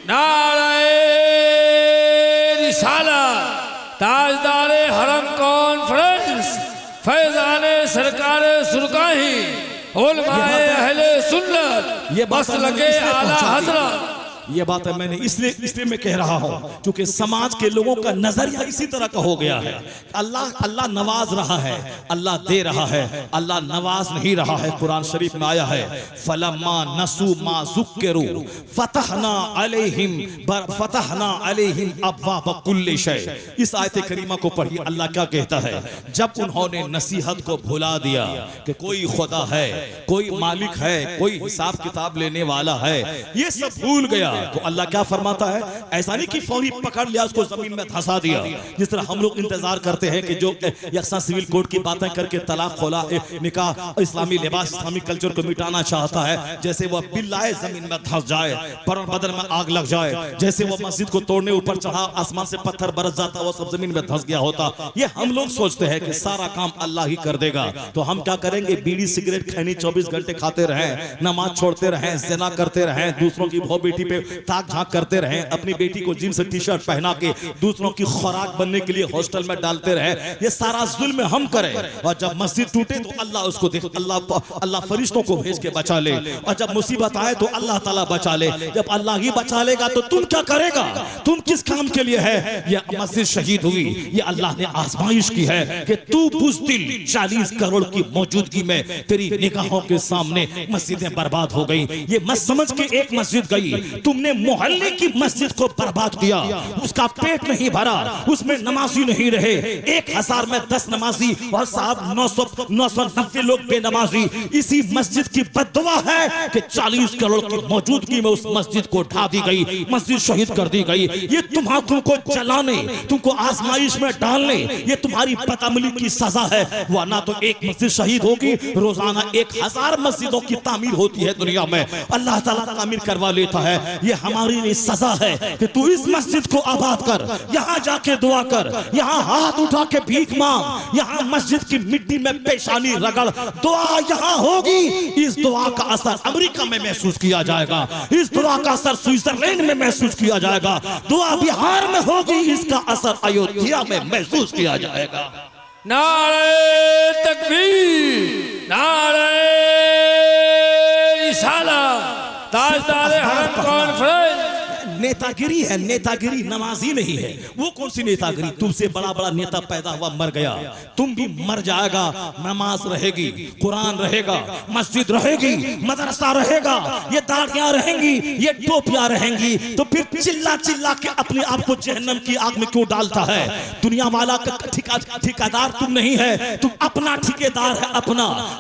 नारे रिसालत, ताजदारे हरम कॉन्फ्रेंस, फैजाने सरकार सुरकाही, उलमाए अहले सुन्नत, ये बस लगे आला हजरत। ये बात है मैंने इसलिए मैं कह रहा हूं क्योंकि समाज के लोगों का नजरिया इसी तरह का हो गया है। अल्लाह नवाज रहा है, अल्लाह दे रहा है, अल्लाह नवाज नहीं रहा है। कुरान शरीफ में आया है फलम्मा नसू मा ज़ुक्किरू फतहना अलैहिम अब्वाब कुल्लि शै। इस आयत करीमा को पढ़िए, अल्लाह क्या कहता है? जब उन्होंने नसीहत को भुला दिया कि कोई खुदा है, कोई मालिक है, कोई हिसाब किताब लेने वाला है, ये सब भूल गया तो अल्लाह क्या फरमाता है? ऐसा नहीं कि फौरी पकड़ लिया, उसको जमीन में धंसा दिया। जिस तरह हम लोग इंतजार करते हैं कि जो यकसा सिविल कोड की बातें करके तलाक, खोला, निकाह, इस्लामी लिबास, इस्लामी कल्चर को मिटाना चाहता है, जैसे वह बिल लाए जमीन में धंस जाए, पर बदन में आग लग जाए, जैसे वह मस्जिद को तोड़ने ऊपर चढ़ा, आसमान से पत्थर बरस जाता, वो सब जमीन में धंस गया होता। ये हम लोग सोचते हैं कि सारा काम अल्लाह ही कर देगा, तो हम क्या करेंगे? बीड़ी सिगरेट खैनी 24 घंटे खाते रहें, नमाज छोड़ते रहें, ज़िना करते रहें, दूसरों की बहू बेटी पे ताक झांक करते रहे, अपनी बेटी को जीन्स टी शर्ट पहना के दूसरों की खुराक बनने के लिए हॉस्टल में डालते रहे। ये सारा जुल्म हम करें, और जब मस्जिद टूटे तो अल्लाह उसको देख, अल्लाह फरिश्तों को भेज के बचा ले, और जब मुसीबत आए तो अल्लाह ताला बचा ले। जब अल्लाह ही बचा लेगा तो तुम क्या करेगा? तुम किस काम के लिए है? ये मस्जिद शहीद हुई, ये अल्लाह ने आजमाइश की है कि तू बुज़दिल 40 करोड़ की मौजूदगी में तेरी निगाहों के सामने मस्जिदें बर्बाद हो गई। ये मत समझ के एक मस्जिद गई, तुमने मोहल्ले की मस्जिद को बर्बाद किया, उसका पेट नहीं भरा, उसमें नमाजी नहीं रहे। 1000 में 10 नमाजी और साहब 990 लोग बेनमाजी। इसी मस्जिद की बद्दुआ है कि 40 करोड़ की मौजूदगी में उस मस्जिद को ढा दी गई, मस्जिद शहीद कर दी गई। ये तुमको जलाने, तुमको आजमाइश में डालने, ये तुम्हारी बदअमली की सजा है। वरना तो एक मस्जिद शहीद होगी, रोजाना 1000 मस्जिदों की तामीर होती है दुनिया में, अल्लाह ताला तामीर करवा लेता है। ये हमारे लिए सजा है कि तू इस मस्जिद को आबाद कर, यहाँ जाके दुआ कर, यहाँ हाथ उठा के भीख मांग, यहाँ मस्जिद की मिट्टी में पेशानी रगड़, दुआ यहाँ होगी। इस दुआ का असर अमेरिका में महसूस किया जाएगा, इस दुआ का असर स्विट्जरलैंड में महसूस किया जाएगा, दुआ बिहार में होगी, इसका असर अयोध्या में महसूस किया जाएगा। नारे तकबीर, नारे रिसालत, ताजदार हरम कॉन्फ्रेंस। नेतागिरी है, नेतागिरी नमाजी नहीं है। वो कौन सी नेतागिरी? तुमसे बड़ा बड़ा नेता पैदा हुआ मर गया, तुम भी मर जाएगा। नमाज रहेगी, कुरान रहेगा, मस्जिद रहेगी, मदरसा रहेगा, ये दाढ़ियां रहेंगी, ये टोपियां रहेंगी, तो फिर चिल्ला चिल्ला के अपने आप को जहन्नम की आग में क्यों डालता है? दुनिया वाला का ठेकेदार तुम नहीं है, तुम अपना ठेकेदार है,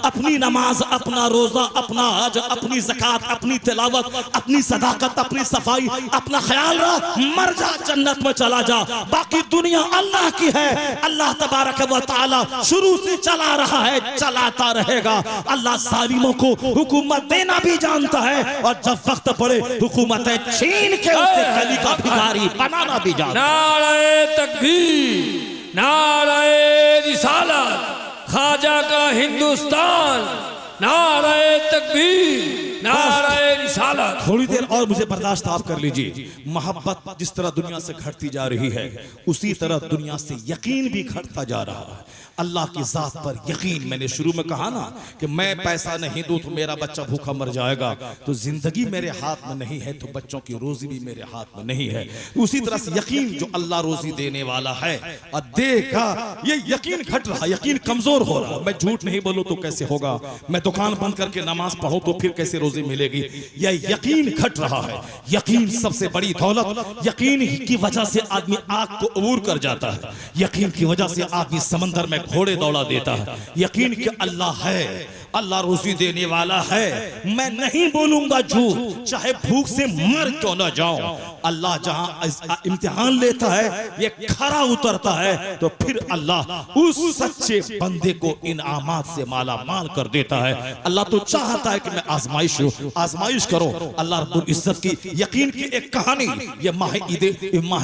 अपनी नमाज, अपना रोजा, अपना हज, अपनी ज़कात, अपनी तिलावत, अपनी सदाकत, अपनी सफाई, अपना ख्याल रख, मर जा, जन्नत में चला जा। बाकी दुनिया अल्लाह की है, अल्लाह तबारक व तआला शुरू से चला रहा है, चलाता रहेगा। अल्लाह जालिमों को हुकूमत देना भी जानता है, और जब वक्त पड़े हुकूमतें छीन के उसे गली का भिखारी बनाना भी जानता है। नारे तकबीर, नारे रिसालत, ख्वाजा का हिंदुस्तान, नारे तकबीर, नारे रिसालत। थोड़ी देर और मुझे बर्दाश्त आप कर लीजिए। मोहब्बत जिस तरह दुनिया से घटती जा रही है, उसी तरह दुनिया से यकीन भी घटता जा रहा है। अल्लाह की जात पर यकीन, मैंने शुरू में कहा ना कि मैं पैसा नहीं दूं तो मेरा बच्चा भूखा मर जाएगा, तो जिंदगी मेरे हाथ में नहीं है तो बच्चों की रोजी भी मेरे हाथ में नहीं है। उसी तरह से यकीन जो अल्लाह रोजी देने वाला है और देगा, ये यकीन घट रहा, यकीन कमजोर हो रहा। मैं झूठ नहीं बोलूं तो कैसे होगा? मैं दुकान बंद करके नमाज पढ़ूं तो फिर कैसे रोजी मिलेगी? यह यकीन घट रहा है। यकीन सबसे बड़ी दौलत, यकीन की वजह से आदमी आग को अबूर कर जाता है, यकीन की वजह से आदमी समंदर में घोड़े दौड़ा देता है। यकीन कि अल्लाह है, अल्लाह रोजी देने वाला है। मैं नहीं बोलूंगा झूठ, चाहे भूख से मर क्यों ना जाऊं। अल्लाह जहां इम्तिहान लेता है, ये खरा उतरता है, तो फिर अल्लाह उस सच्चे बंदे को इनामात से माला माल कर देता है। अल्लाह तो चाहता है कि मैं आजमाइश करो। अल्लाह रब्बुल इज्जत की यकीन की एक कहानी, ये माह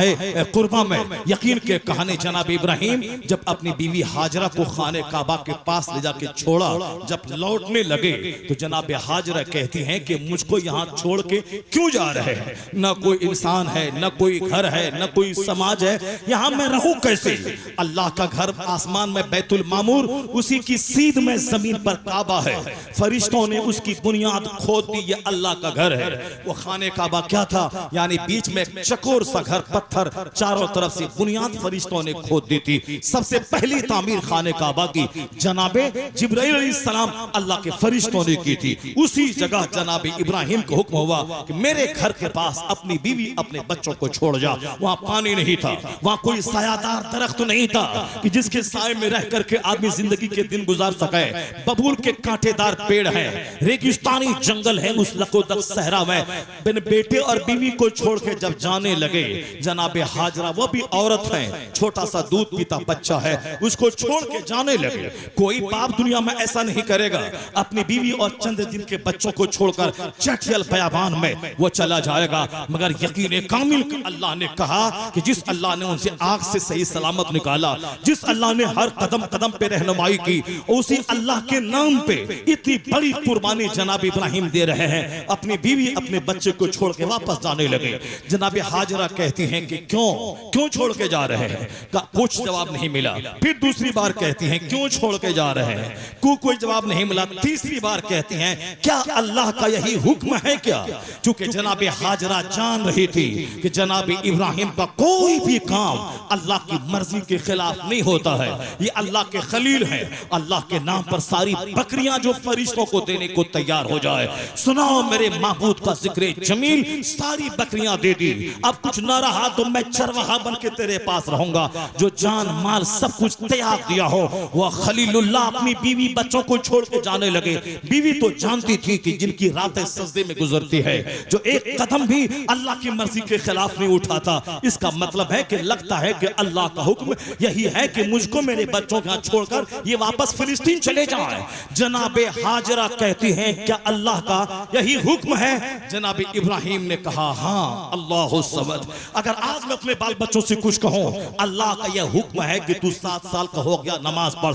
कुर्बा में यकीन के कहानी, जनाब इब्राहिम जब अपनी बीवी हाजरा को खाने काबा के पास ले जाके छोड़ा, जब लौटने लगे तो जनाब हाजरा कहती हैं कि मुझको यहाँ छोड़ के क्यों जा रहे हैं? न कोई इंसान है, न कोई घर है, न कोई समाज है, यहाँ मैं रहूं कैसे? अल्लाह का घर आसमान में बैतुल मामूर, उसी की सीध में जमीन पर काबा है, फरिश्तों ने उसकी बुनियाद खोद दी, ये अल्लाह का घर है। वो खाने काबा क्या था? यानी बीच में एक चकोर सा घर, पत्थर, चारों तरफ से बुनियाद फरिश्तों ने खोद दी थी। सबसे पहली तामीर खाने काबा की जनाबे जिब्राइल अलैहिस्सलाम अल्लाह के फरिश्तों ने की थी। उसी जगह जनाब इब्राहिम को हुक्म हुआ कि मेरे घर के पास अपनी बीवी, अपने बच्चों को छोड़ जा। वहां पानी नहीं था, वहां कोई सायादार दरख्त नहीं था कि जिसके साए में रह करके आदमी जिंदगी के दिन गुजार सके। बबूल के कांटेदार पेड़ है, रेगिस्तानी जंगल है, उस लकोदक सहरा में बिन बेटे और बीवी को छोड़ के जब जाने लगे, जनाब हाजरा वो भी औरत है, छोटा सा दूध पीता बच्चा है, उसको छोड़ के जाने लगे। कोई बाप दुनिया में ऐसा नहीं करेगा, अपनी बीवी और चंद दिन के बच्चों को छोड़कर चटियल बयाबान में वो चला जाएगा। मगर यकीन कामिल अल्लाह ने कहा कि जिस अल्लाह ने उनसे आग से सही सलामत निकाला, जिस अल्लाह ने हर कदम कदम पे रहनुमाई की, उसी अल्लाह के नाम पे इतनी बड़ी कुर्बानी जनाब इब्राहिम दे रहे हैं। अपनी बीवी, अपने बच्चे को छोड़ के वापस जाने लगे। जनाब हाजरा कहती हैं कि क्यों छोड़ के जा रहे हैं? कुछ जवाब नहीं मिला। फिर दूसरी बार कहती हैं क्यों छोड़ के जा रहे हैं? कोई जवाब नहीं मिला। तीसरी बार कहती हैं क्या अल्लाह का यही हुक्म है क्या? चूंकि जनाब हाजरा जान रही थी कि जनाब इब्राहिम का कोई भी काम अल्लाह की मर्जी के खिलाफ नहीं होता है। ये अल्लाह के खलील हैं, अल्लाह के नाम पर सारी बकरियां जो फरिश्तों को देने को तैयार हो जाए, सुनाओ मेरे महबूब का जिक्र जमील, सारी बकरियां दे दी। अब कुछ ना रहा तो मैं चरवाहा बन के तेरे पास रहूंगा। जो जान माल सब कुछ त्याग दिया हो, वह खलीलुल्लाह अपनी बीवी बच्चों को छोड़ के के जाने लगे। बीवी तो जानती थी कि जिनकी रातें सजदे में गुजरती है, जो एक कदम भी अल्लाह की मर्जी के खिलाफ नहीं उठाता, इसका मतलब है कि लगता है कि अल्लाह का हुक्म यही है कि मुझको मेरे बच्चों को छोड़कर ये वापस फिलिस्तीन चले जाएं। जनाबे हाजरा कहती हैं क्या अल्लाह का यही हुक्म है? जनाबे इब्राहिम ने कहा हाँ अल्लाह समद। अगर आज मैं अपने बाल बच्चों से कुछ कहूं, अल्लाह का यह हुक्म है कि तू 7 साल का हो गया, नमाज पढ़,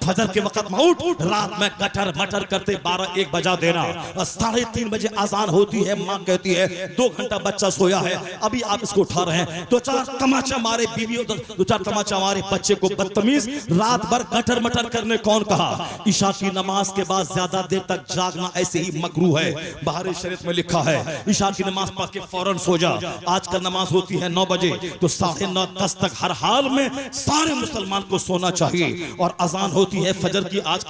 फजर के वक्त में उठ, रात में गटर मटर करते 12-1 बजा देना, 3:30 बजे अजान होती है, माँ कहती है 2 घंटा बच्चा सोया है, अभी आप इसको उठा रहे हैं, 2-4 तमाचा मारे बीवी, 2-4 तमाचा मारे बच्चे को, बदतमीज, रात भर गटर मटर करने कौन कहा? ईशा की नमाज के बाद ज्यादा देर तक जागना ऐसे ही मकरूह है, बाहर शरीयत में लिखा है। ईशा की नमाज पढ़ के फौरन सो जा। आजकल नमाज होती है 9 बजे, तो 9:30-10 तक हर हाल में सारे मुसलमान को सोना चाहिए। और अजान होती है फजर की, आज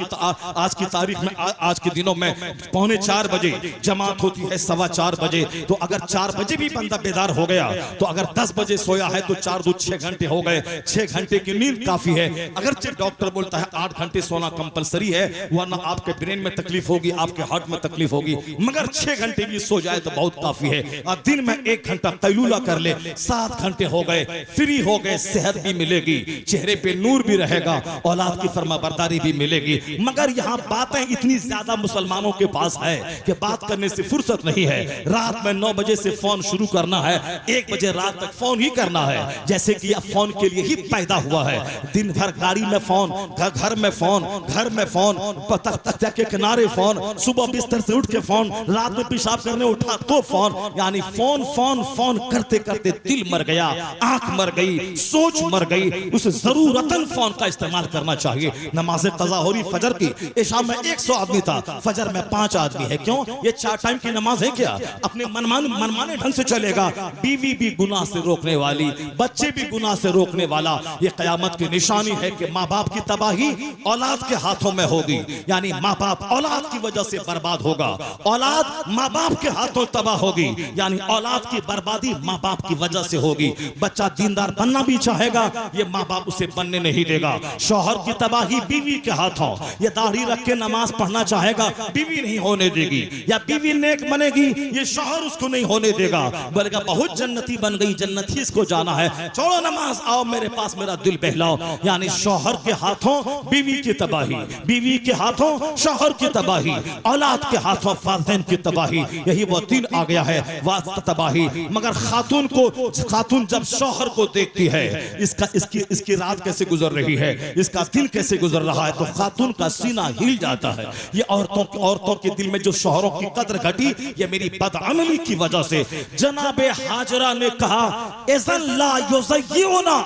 की तारीख में, आज के दिनों में 3:45 बजे, जमात होती है 4:15 बजे। तो अगर 4 बजे भी बंदा बेदार हो गया, तो अगर 10 बजे सोया है तो 4-2-6 घंटे हो गए, 6 घंटे की नींद काफी है। अगरचे डॉक्टर बोलता है 8 घंटे सोना कंपलसरी है, वरना आपके ब्रेन में तकलीफ होगी, आपके हार्ट में तकलीफ होगी, मगर 6 घंटे भी सो जाए तो बहुत काफी है। और दिन में 1 घंटा कैलूला कर ले, 7 घंटे हो गए, फ्री हो गए, सेहत भी मिलेगी, चेहरे पे नूर भी रहेगा, औलाद की फरमाबरदारी भी मिलेगी। मगर यहाँ बातें इतनी ज्यादा मुसलमानों के पास है कि बात करने से फुर्सत नहीं है। रात में 9 बजे से फोन शुरू करना है, 1 बजे रात तक फोन ही करना है, जैसे कि यह फोन के लिए ही पैदा हुआ है। दिन भर गाड़ी में फोन, घर में फोन, घर में फोन, तख्ते के किनारे फोन, सुबह बिस्तर से उठ के फोन, रात में पेशाब करने उठा तो फोन, यानी फोन फोन फोन करते करते दिल मर गया, आंख मर गई, सोच मर गई। उसे जरूरतन फोन का इस्तेमाल करना चाहिए। नमाज कज़ा हो रही फजर की, इशा में 100 आदमी था, फजर में 5 आदमी है। क्यों? ये 4 टाइम की नमाज है क्या? अपने मनमाने ढंग से चलेगा। बीवी भी गुनाह से रोकने वाली, बच्चे भी गुनाह से रोकने वाला। ये कयामत की निशानी है कि माँ बाप की तबाही औलाद के हाथों में होगी, यानी माँ बाप औलाद की वजह से बर्बाद होगा, औलाद माँ बाप के हाथों तबाह होगी, यानी औलाद की बर्बादी माँ बाप की वजह से होगी। बच्चा दीनदार बनना भी चाहेगा, ये माँ बाप उसे बनने नहीं देगा। शौहर की तबाही बीवी के हाथों, ये दाढ़ी रख के नमाज पढ़ना चाहेगा, बीवी नहीं होने देगी, या बीवी नेक बनेगी, ये शौहर उसको नहीं होने देगा। बोलेगा बहुत जन्नती बन गई, जन्नती इसको जाना है, छोड़ो नमाज, आओ मेरे पास, मेरा दिल बहलाओ। यानी शौहर के हाथों बीवी की तबाही, बीवी के हाथों शौहर की तबाही, औलाद के हाथों वालिदैन की तबाही। यही वो दिन आ गया है, वास्ता तबाही। मगर खातून जब शौहर को देखती है, इसकी रात कैसे गुजर रही है, इसका दिन कैसे गुजर रहा है, तो खातून का सीना हिल जाता है। ये औरतों के दिल में जो शौहरों की कदर घटी, ये मेरी बदअमली की वजह से। जनाबे हाजरा ने कहा इज़न ला युज़य्यिउना,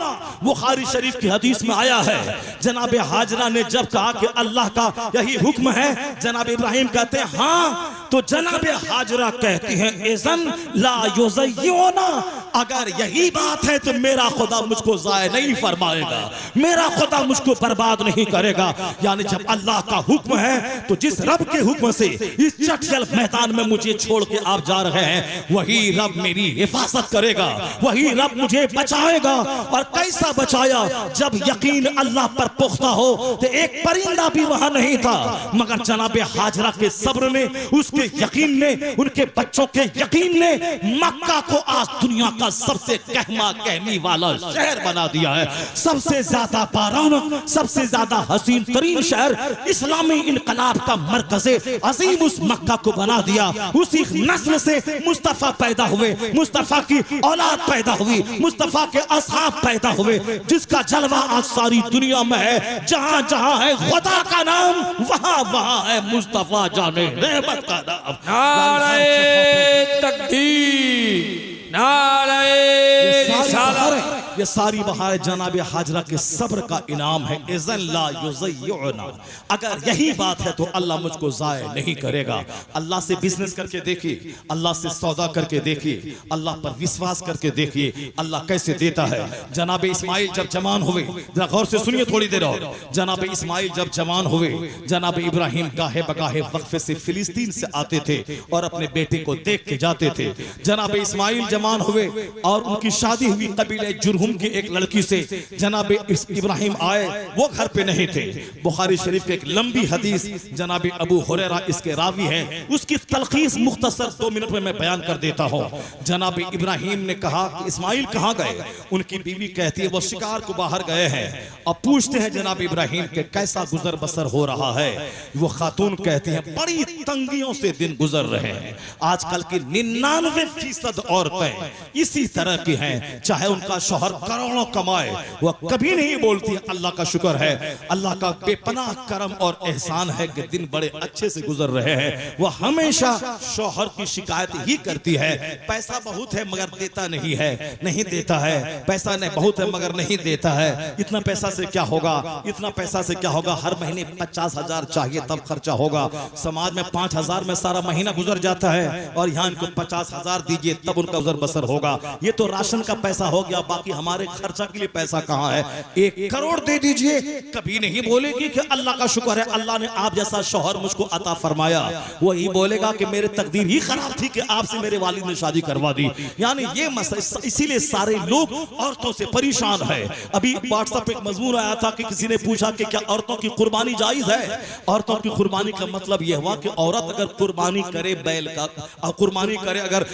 बुखारी शरीफ की हदीस में आया है। जनाबे हाजरा ने जब कहा कि अल्लाह का यही हुक्म है, जनाब इब्राहिम कहते हैं हाँ, तो जनाबे हाजरा कहती हैं इज़न ला युज़य्यिउना, अगर यही बात है तो मेरा खुदा मुझको ज़ाय नहीं फरमाएगा, मेरा खुदा मुझको बर्बाद नहीं करेगा। यानी जब अल्लाह का हुक्म है, तो जिस रब के हुक्म से इस चटियल मैदान में मुझे छोड़ के आप जा रहे हैं, वही रब मेरी हिफाजत करेगा, वही रब मुझे बचाएगा। और कैसा बचाया? जब यकीन अल्लाह पर पुख्ता हो, तो एक परिंदा भी वहां नहीं था, मगर जनाबे हाजरा के सब्र ने, उसके यकीन ने, उनके बच्चों के यकीन ने मक्का को आज दुनिया का सबसे कहमा कहनी वाला शहर बना दिया है। सबसे ज्यादा बारानक, सबसे ज्यादा हसीन तरीन शहर, इस्लामी इनकलाब का मरकज़े अजीम उस मक्का को बना दिया। उसी नस्ल से मुस्तफा पैदा हुए, मुस्तफा की औलाद पैदा हुई, मुस्तफा के असहाब पैदा हुए, जिसका जलवा आज सारी दुनिया में है। जहां जहां है खुदा का नाम, वहां वहां है मुस्तफा जाने रहमत का नाम। नारे तकबीर, नारे रिसालत। ये सारी बहार जनाबे हाजरा के सब्र का इनाम है। इज़न ला युज़य्यिउना, अगर यही बात है तो अल्लाह मुझको ज़ाय नहीं करेगा। अल्लाह से बिजनेस करके देखिए, अल्लाह से सौदा करके देखिए, अल्लाह पर विश्वास करके देखिए, अल्लाह कैसे देता है। जनाबे इस्माइल जब जवान हुए, जरा गौर से सुनिए थोड़ी देर और। जनाबे इस्माइल जब जवान हुए, जनाबे इब्राहिम गाहे बगाहे वक्फे से फिलिस्तीन से आते थे और अपने बेटे को देख के जाते थे। जनाबे इस्माइल जवान हुए और उनकी शादी हुई कबीले जुरहूम जुरहुम की एक लड़की से जनाब इब्राहिम आए, वो घर पे नहीं थे। बुखारी शरीफ की एक लंबी हदीस जनाब अबू हुरैरा इसके रावी हैं, उसकी तलखीस मुख्तसर 2 मिनट में मैं बयान कर देता हूँ। जनाब इब्राहिम ने कहा कि इस्माइल कहाँ गए? उनकी बीवी कहती है वो शिकार को बाहर गए हैं। अब पूछते हैं जनाब इब्राहिम के कैसा गुजर बसर हो रहा है? वो खातून कहती है बड़ी तंगियों से दिन गुजर रहे हैं। आजकल की 99% औरतें इसी तरह की हैं, चाहे उनका शौहर करोड़ों कमाए, वह कभी नहीं बोलती अल्लाह का शुक्र है, अल्लाह का बेपनाह करम और एहसान है कि दिन बड़े अच्छे से गुजर रहे हैं। वह हमेशा शौहर की शिकायत ही करती है, पैसा बहुत है मगर देता नहीं है, नहीं देता है, पैसा नहीं बहुत है मगर नहीं देता है, इतना पैसा से क्या होगा, इतना पैसा से क्या होगा, हर महीने 50,000 चाहिए तब खर्चा होगा, समाज में 5,000 में सारा महीना गुजर जाता है और यहाँ इनको 50,000 दीजिए तब उनका गुजर बसर होगा। ये तो राशन का पैसा हो गया, बाकी हमारे खर्चा के लिए पैसा कहाँ है? 1 करोड़ दे दीजिए, कभी नहीं बोलेगी कि अल्लाह का शुक्र है अल्लाह ने आप जैसा शौहर मुझको अता फरमाया। वो ही बोलेगा कि मेरे तकदीर ही खराब थी कि आपसे मेरे वालिद ने शादी करवा दी। यानी ये मसला, इसीलिए सारे लोग औरतों से परेशान है। अभी व्हाट्सएप एक मजमून आया था कि किसी ने पूछा कि क्या औरतों की कुर्बानी जायज है? औरतों की कुर्बानी का मतलब यह हुआ कि औरत अगर कुर्बानी करे बैल का, कुर्बानी करे, अगर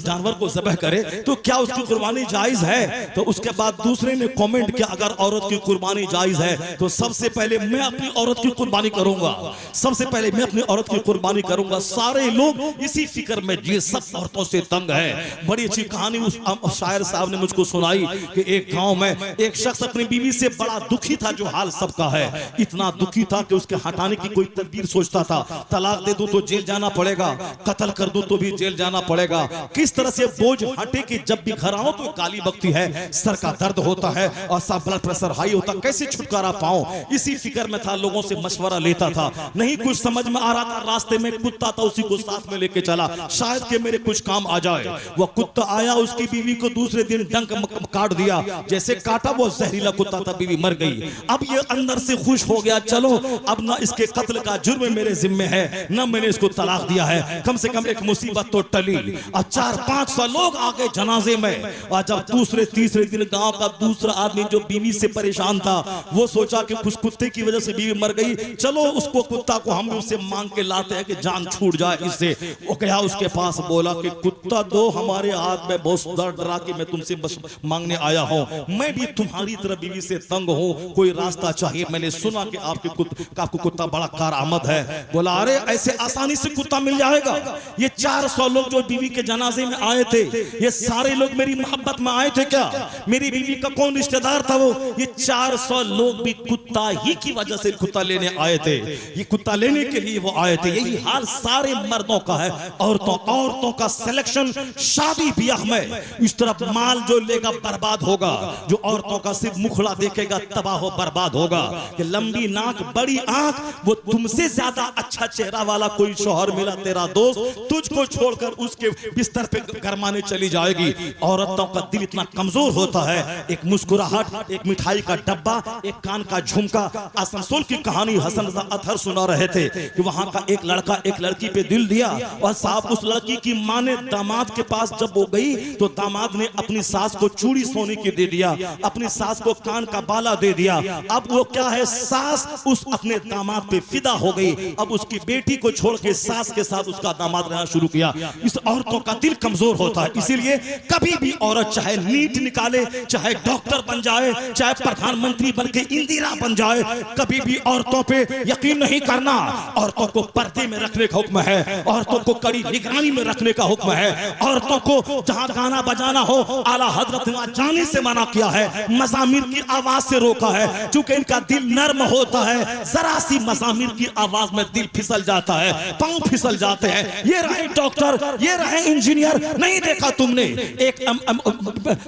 जानवर को ज़बह करे तो क्या उसकी कुर्बानी जायज है? तो उसके बाद दूसरे ने कमेंट किया अगर औरत की कुर्बानी जायज है तो सबसे पहले मैं अपनी औरत की कुर्बानी करूंगा, सबसे पहले मैं अपनी औरत की कुर्बानी करूंगा। सारे लोग इसी फिक्र में जी, सब औरतों से तंग है। बड़ी अच्छी कहानी उस शायर साहब ने मुझको सुनाई कि एक गांव में एक शख्स अपनी बीवी से बड़ा दुखी था, जो हाल सबका है, इतना दुखी था कि उसके हटाने की कोई तदबीर सोचता था। तलाक दे दूं तो जेल जाना पड़ेगा, कत्ल कर दूं तो भी जेल जाना पड़ेगा, किस तरह से बोझ हटे कि जब भी घर आओ तो गाली बकती है, सर का दर्द होता है और सब ब्लड प्रेशर हाई होता, कैसे छुटकारा पाऊं? इसी फिक्र में था, लोगों से मशवरा लेता था, नहीं कुछ समझ में आ रहा था। रास्ते में कुत्ता था, उसी को साथ में लेके चला, शायद कि मेरे कुछ काम आ जाए। वो कुत्ता आया, उसकी बीवी को दूसरे दिन डंक काट दिया, जैसे काटा वो जहरीला कुत्ता था, बीवी मर गई। अब ये अंदर से खुश हो गया, चलो अब ना इसके कत्ल का जुर्म मेरे जिम्मे है, ना मैंने इसको तलाक दिया है, कम से कम एक मुसीबत तो टली। और 400-500 लोग आ गए जनाजे में। और जब दूसरे तीसरे दिन गांव का दूसरा आदमी जो बीवी से परेशान था, वो सोचा कि कुछ कुत्ते की वजह से बीवी मर गई, चलो उसको कुत्ता को हम उससे मांग के लाते हैं कि जान छूट जाए इससे। वो गया उसके पास, बोला कि कुत्ता दो हमारे हाथ में, बहुत डरा कि मैं तुमसे बस मांगने आया हूँ, मैं भी तुम्हारी तरह बीवी से तंग हूँ, कोई रास्ता चाहिए, मैंने सुना कि आपको कुत्ता बड़ा कारआमद है। बोला अरे ऐसे आसानी से कुत्ता मिल जाएगा? ये 400 लोग जो बीवी के जनाजे में आए थे, ये सारे लोग मेरी मोहब्बत में आए थे क्या? मेरी बीवी का कौन रिश्तेदार था वो? ये 400 लोग भी कुत्ता ही की वजह से कुत्ता लेने आए थे, ये कुत्ता लेने के लिए वो आए थे। यही हाल सारे मर्दों का है। औरतों का सिलेक्शन शादी ब्याह में इस तरफ माल जो लेगा बर्बाद होगा, जो औरतों का सिर्फ मुखड़ा देखेगा तबाह हो बर्बाद होगा। कि लंबी नाक बड़ी आंख, वो तुमसे ज्यादा अच्छा चेहरा वाला कोई शौहर मिला तेरा दोस्त, तुझको छोड़कर उसके बिस्तर पे गरमाने चली जाएगी। औरतों का दिल इतना कमजोर होता है, एक मुस्कुराहट, एक मिठाई का डब्बा, एक कान का झुमका। आसनसोल की कहानी हसन रजा अतहर सुना रहे थे कि वहां का एक लड़का एक लड़की पे दिल दिया, और साहब उस लड़की की मां ने दामाद के पास जब वो गई तो दामाद ने अपनी सास को चूड़ी सोने की दे दिया, अपनी सास को कान का बाला दे दिया। अब वो क्या है, सास उस अपने दामाद पे फिदा हो गई, अब उसकी बेटी को छोड़ के सास के साथ उसका दामाद रहना शुरू किया। इस औरतों का दिल कमजोर होता है, इसीलिए कभी भी औरत चाहे नीट निकाले, चाहे डॉक्टर बन जाए, चाहे प्रधानमंत्री बन के इंदिरा बन जाए, कभी भी औरतों पे यकीन नहीं करना। औरतों को पर्दे में रखने का हुक्म है, औरतों को कड़ी निगरानी में रखने का हुक्म है, औरतों को जहां गाना बजाना हो आला हजरत ने जाने से मना किया है, मज़ामिर की आवाज से रोका है, क्योंकि इनका दिल नर्म होता है, जरा सी मज़ामिर की आवाज में दिल फिसल जाता है, पांव फिसल जाते हैं। ये रहे डॉक्टर, ये रहे इंजीनियर, नहीं देखा तुमने एक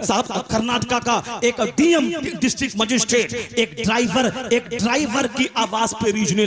साहब कर्नाटका का एक डीएम डिस्ट्रिक्ट मजिस्ट्रेट, एक ड्राइवर की आवाज पे रीझने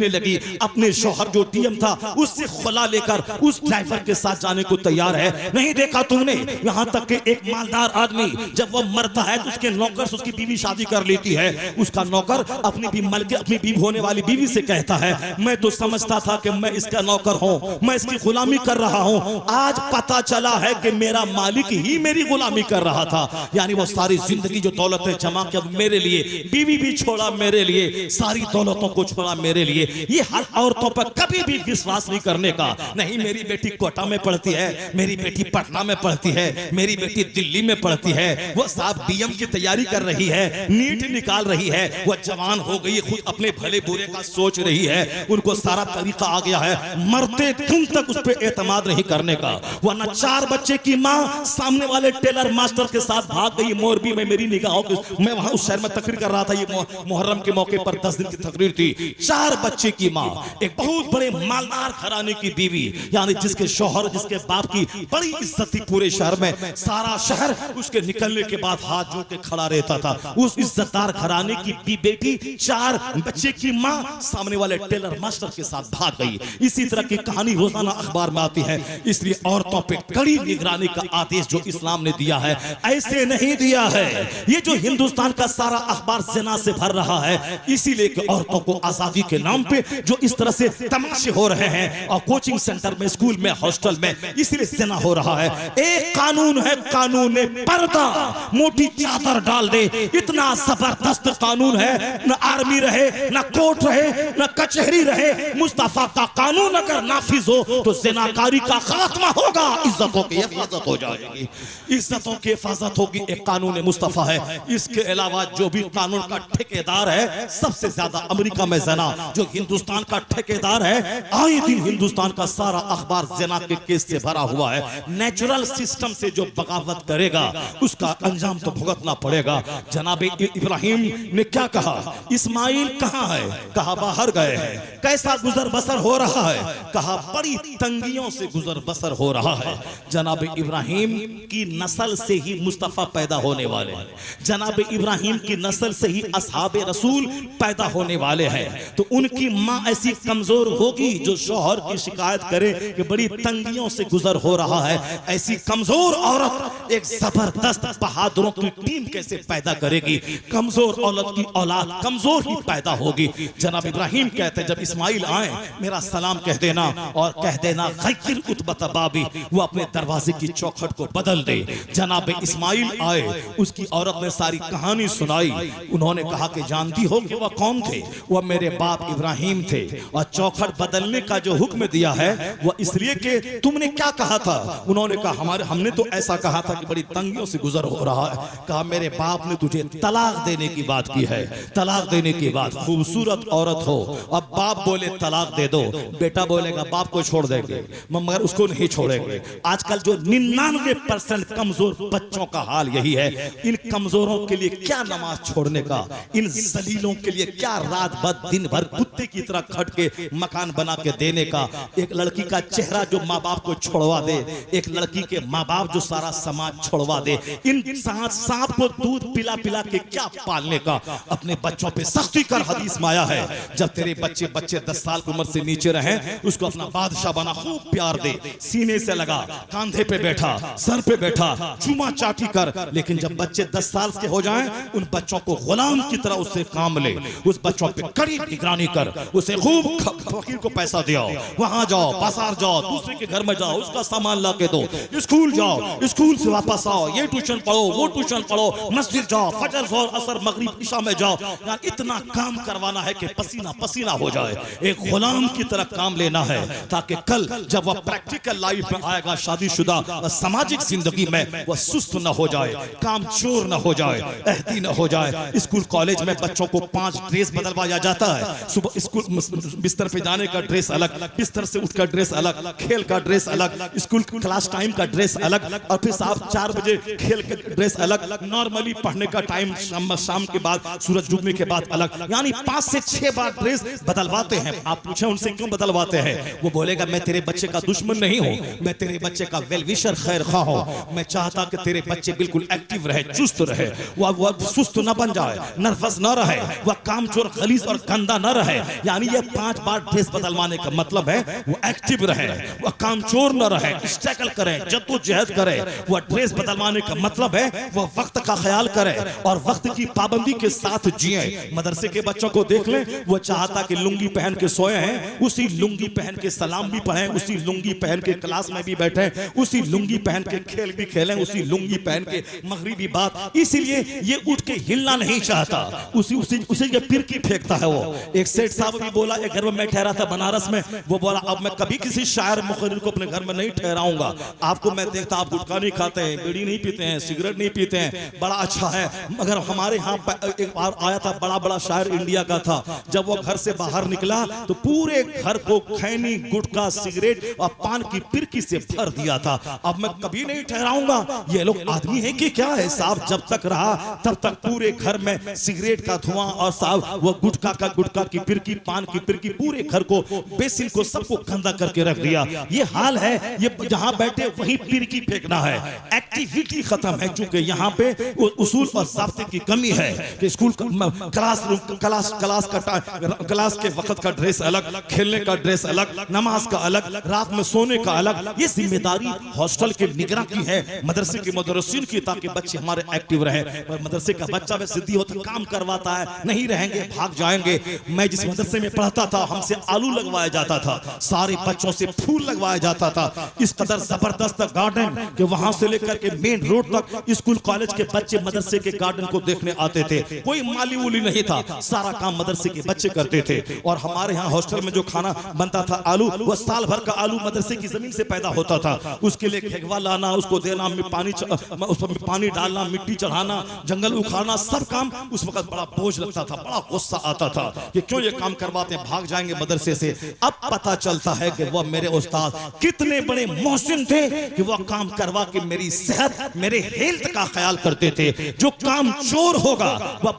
लगी, अपने शौहर जो डीएम था उससे खुला लेकर उस ड्राइवर के साथ जाने को तैयार है, नहीं देखा तुमने? यहाँ तक कि एक मालदार आदमी जब वो मरता है तो उसके नौकर से उसकी बीवी शादी कर लेती है, उसका नौकर अपनी बीवी होने वाली बीवी से कहता है मैं तो समझता था कि मैं इसका नौकर हूँ, मैं इसकी गुलामी कर रहा हूँ, आज पता चला है कि मेरा मालिक ही मेरी गुलामी कर रहा था। यानी वो सारी जिंदगी जो दौलतें जमा के अब मेरे लिए, बीवी भी छोड़ा मेरे लिए, सारी दौलतों को छोड़ा मेरे लिए, ये हर औरतों पर कभी भी विश्वास नहीं करने का। नहीं, मेरी बेटी कोटा में पढ़ती है, मेरी बेटी पटना में पढ़ती है, मेरी बेटी दिल्ली में पढ़ती है, वो साहब डीएम की तैयारी कर रही है, नीट निकाल रही है, वो जवान हो गई, खुद अपने भले बुरे का सोच रही है, उनको सारा तरीका आ गया है, मरते तुम तक उस पर एतमाद नहीं करने का। वरना 4 बच्चे की माँ सामने वाले टेलर मास्टर के साथ भाग गई मोरबी में, मेरी निगाहों के, मैं वहां उस शहर में तकरीर कर रहा था, ये मुहर्रम के मौके पर 10 दिन की तकरीर थी। 4 बच्चे की माँ, एक बहुत बड़े मालदार घराने की बीवी, यानी जिसके शौहर, जिसके बाप की बड़ी इज्जत थी पूरे शहर में, सारा शहर उसके निकलने के बाद हाथ जोड़ के खड़ा रहता था। उस इज्जतदार घराने की बेटी 4 बच्चे की माँ सामने वाले टेलर मास्टर के साथ भाग गई। इसी तरह की कहानी रोजाना अखबार में आती है। इसलिए औरतों पे कड़ी निगरानी का आदेश जो इस्लाम ने दिया है, ऐसे नहीं दिया है। ये जो हिंदुस्तान का सारा अखबार ज़िना से भर रहा है, इसीलिए कि औरतों को आजादी के नाम पे जो इस तरह से तमाशे हो रहे हैं, और कोचिंग सेंटर में, स्कूल में, हॉस्टल में, इसीलिए ज़िना हो रहा है। एक कानून है, कानून पर्दा, मोटी चादर डाल दे, इतना जबरदस्त कानून है, न आर्मी रहे, न कोर्ट रहे, न कचहरी रहे, मुस्तफा का कानून अगर नाफिज हो तो ज़िनाकारी का खात्मा होगा, इज्जतों की हिफाजत हो जाएगी, इज्जतों की हिफाजत होगी। एक कानून मुस्तफा है। इसके अलावा जो भी कानून का ठेकेदार है, सबसे ज्यादा अमेरिका में ज़िना, जो हिंदुस्तान का ठेकेदार है, आए दिन हिंदुस्तान का सारा अखबार ज़िना के केस से भरा हुआ है। नेचुरल सिस्टम से जो बगावत करेगा उसका अंजाम तो भुगतना पड़ेगा। जनाब इब्राहिम ने क्या कहा? इस्माइल कहाँ है? कहा बाहर गए हैं। कैसा गुजर बसर हो रहा है? कहा बड़ी तंगियों से गुजर बसर हो रहा है। जनाब इब्राहिम की नस्ल से ही मुस्तफा पैदा होने वाले हैं, जनाब इब्राहिम की नस्ल से ही असहाबे रसूल पैदा होने वाले हैं। तो उनकी माँ ऐसी कमजोर होगी जो शौहर की शिकायत करे कि बड़ी तंगियों से गुजर हो रहा है। ऐसी कमजोर औरत एक जबरदस्त बहादुरों की टीम कैसे पैदा करेगी? कमजोर औलाद कमजोर ही पैदा होगी। जनाब इब्राहिम कहते हैं, जब इस्माइल आए मेरा सलाम कह देना, और कह देना गैर उत्बत बाबी, वो अपने दरवाजे की चौखट को बदल दे। जनाब इस्माइल आए, उसकी औरत ने सारी कहानी सुनाई। उन्होंने कहा कि जानती हो कि वह कौन थे? वह मेरे बाप इब्राहिम थे, और चौखट बदलने का जो हुक्म दिया है वह इसलिए कि तुमने क्या कहा था? उन्होंने कहा हमने तो ऐसा कहा था कि बड़ी तंगियों से गुजर हो रहा है। कहा मेरे बाप ने तुझे तलाक देने की बात की है, तलाक देने की बात, खूबसूरत औरत हो, अब बाप बोले तलाक दे दो, बेटा बोलेगा बाप को छोड़ देंगे, मगर उसको नहीं छोड़ेंगे। आजकल जो 99% कमजोर बच्चों का हाल यही है। इन कमजोरों के लिए क्या नमाज छोड़ने का, इन जलीलों के लिए क्या रात भर दिन भर कुत्ते की तरह खट के मकान बना के देने का। एक लड़की का चेहरा जो माँ बाप को छोड़वा दे, एक लड़की के माँ बाप जो सारा समाज छोड़वा दे, इन सांप को दूध पिला पिला के क्या पालने का। अपने बच्चों पे सख्ती कर, हदीस में आया है जब तेरे बच्चे 10 साल की उम्र से नीचे रहे, उसको अपना बादशाह बना, खूब प्यार दे, सीने से लगा, कांधे पे बैठा, सर पे बैठा, चूमा चाटी कर। लेकिन जब बच्चे 10 साल के हो जाएं, उन बच्चों को गुलाम की तरह उससे काम ले, उस बच्चों पे कड़ी निगरानी कर, उसे खूब फकीर को पैसा दियो, वहां जाओ, बाजार जाओ, दूसरे के घर में जाओ, उसका सामान ला के दो, स्कूल जाओ, स्कूल से वापस आओ, ये ट्यूशन पढ़ो, वो ट्यूशन पढ़ो, मस्जिद जाओ, फजर जोर असर मगरिब इशा में जाओ। यार इतना काम करवाना है कि पसीना पसीना हो जाए। एक गुलाम की तरह काम लेना है, ताकि कल जब वह प्रैक्टिकल लाइफ में आएगा, शादीशुदा सामाजिक जिंदगी में, वह सुस्त न हो जाए, काम चोर न हो जाए, अहदी न हो जाए। स्कूल कॉलेज में बच्चों को 5 ड्रेस बदलवाया जाता है। सुबह स्कूल बिस्तर पे जाने का ड्रेस अलग, बिस्तर से उठकर ड्रेस अलग, खेल का ड्रेस अलग, स्कूल क्लास टाइम का ड्रेस अलग, और फिर साहब 4 बजे खेल का ड्रेस अलग, नॉर्मली पढ़ने का टाइम शाम के बाद, सूरज डूबने के बाद अलग। यानी 5 से 6 बार ड्रेस बदलवाते हैं। आप पूछे उनसे क्यों बदलवाते हैं? वो बोलेगा मैं तेरे बच्चे का दुश्मन नहीं हूँ, मैं तेरे बच्चे का वेल विशर, खैर खा हूँ। मैं चाहता कि तेरे बच्चे बिल्कुल एक्टिव रहे, चुस्त रहे, वह सुस्त न बन जाए, नर्वस न रहे, वह कामचोर, गलीज और गंदा न रहे। यानी ये 5 बार ड्रेस बदलवाने का मतलब है वो एक्टिव रहे, वह कामचोर न रहे, स्ट्रगल करे, जद्दोजहद करे। वह ड्रेस बदलवाने का मतलब है वह वक्त का ख्याल करे और वक्त की पाबंदी के साथ जिए। मदरसे के बच्चों को देख लें, वो चाहता कि लुंगी पहन के सोए हैं, उसी लुंगी पहन के सलाम भी पढ़ें, उसी लुंगी पहन के क्लास में भी बैठे, उसी लुंगी पहन के खेल भी खेलें, उसी लुंगी पहन के मगरिबी बात, इसीलिए ये उठ के हिलना नहीं चाहता, उसी के पिर की फेंकता है वो। एक सेठ साहब भी बोला, एक घर में मैं ठहरा था बनारस में, वो बोला अब मैं कभी किसी शायर मुखर्रिर को अपने घर में नहीं ठहराऊंगा, आपको मैं देखता आप गुटखा नहीं खाते हैं, बीड़ी नहीं पीते हैं, सिगरेट नहीं पीते हैं, बड़ा अच्छा है। मगर हमारे यहाँ एक बार आया था बड़ा शायर इंडिया का था, जब वो घर से बाहर निकला तो पूरे घर को खैनी, गुटखा, सिगरेट और पान की पिरकी से भर दिया था। अब मैं कभी नहीं ठहराऊंगा। ये लोग आदमी है कि क्या है साहब? जब तक रहा तब तक पूरे घर में सिगरेट का धुआं और साहब वो गुटखा की पिरकी, पान की पिरकी, पूरे घर को, बेसिन को, सबको गंदा करके रख दिया। ये हाल है, ये जहां बैठे वहीं पिरकी फेंकना है। एक्टिविटी खत्म है, क्योंकि यहाँ पे उसूल और ज़ाब्ते की कमी है कि स्कूल क्लास के वक्त का ड्रेस अलग, खेलने का ड्रेस अलग, नमाज का अलग, रात में सोने का अलग। ये जिम्मेदारी हॉस्टल के निगरान की है, मदरसे के मुदर्रिसीन की, ताकि बच्चे हमारे एक्टिव रहे। और मदरसे का बच्चा में जिद्दी होता काम करवाता है, नहीं रहेंगे भाग जाएंगे। मैं जिस मदरसे में पढ़ता था हमसे आलू लगवाया जाता था, सारे बच्चों से फूल लगवाया जाता था। इस कदर जबरदस्त गार्डन कि वहां से लेकर के मेन रोड तक स्कूल कॉलेज के बच्चे मदरसे के गार्डन को देखने आते थे। कोई माली उली नहीं था, सारा काम मदरसे के बच्चे करते थे। और हमारे यहाँ हॉस्टल में जो खाना बनता था आलू, वो साल भर का आलू मदरसे की जमीन से पैदा होता था। उसके लिए घेगवा लाना, उसको देना, उस पर पानी डालना, मिट्टी चढ़ाना, जंगल उखाड़ना, सब काम उस वक्त बड़ा बोझ लगता था, बड़ा गुस्सा आता था कि क्यों ये काम करवाते हैं, भाग जाएंगे मदरसे से। अब पता चलता है कि वह मेरे उस्ताद कितने बड़े मोहसिन थे कि वह काम करवा के मेरी सेहत, मेरे हेल्थ का ख्याल करते थे। जो काम चोर होगा वह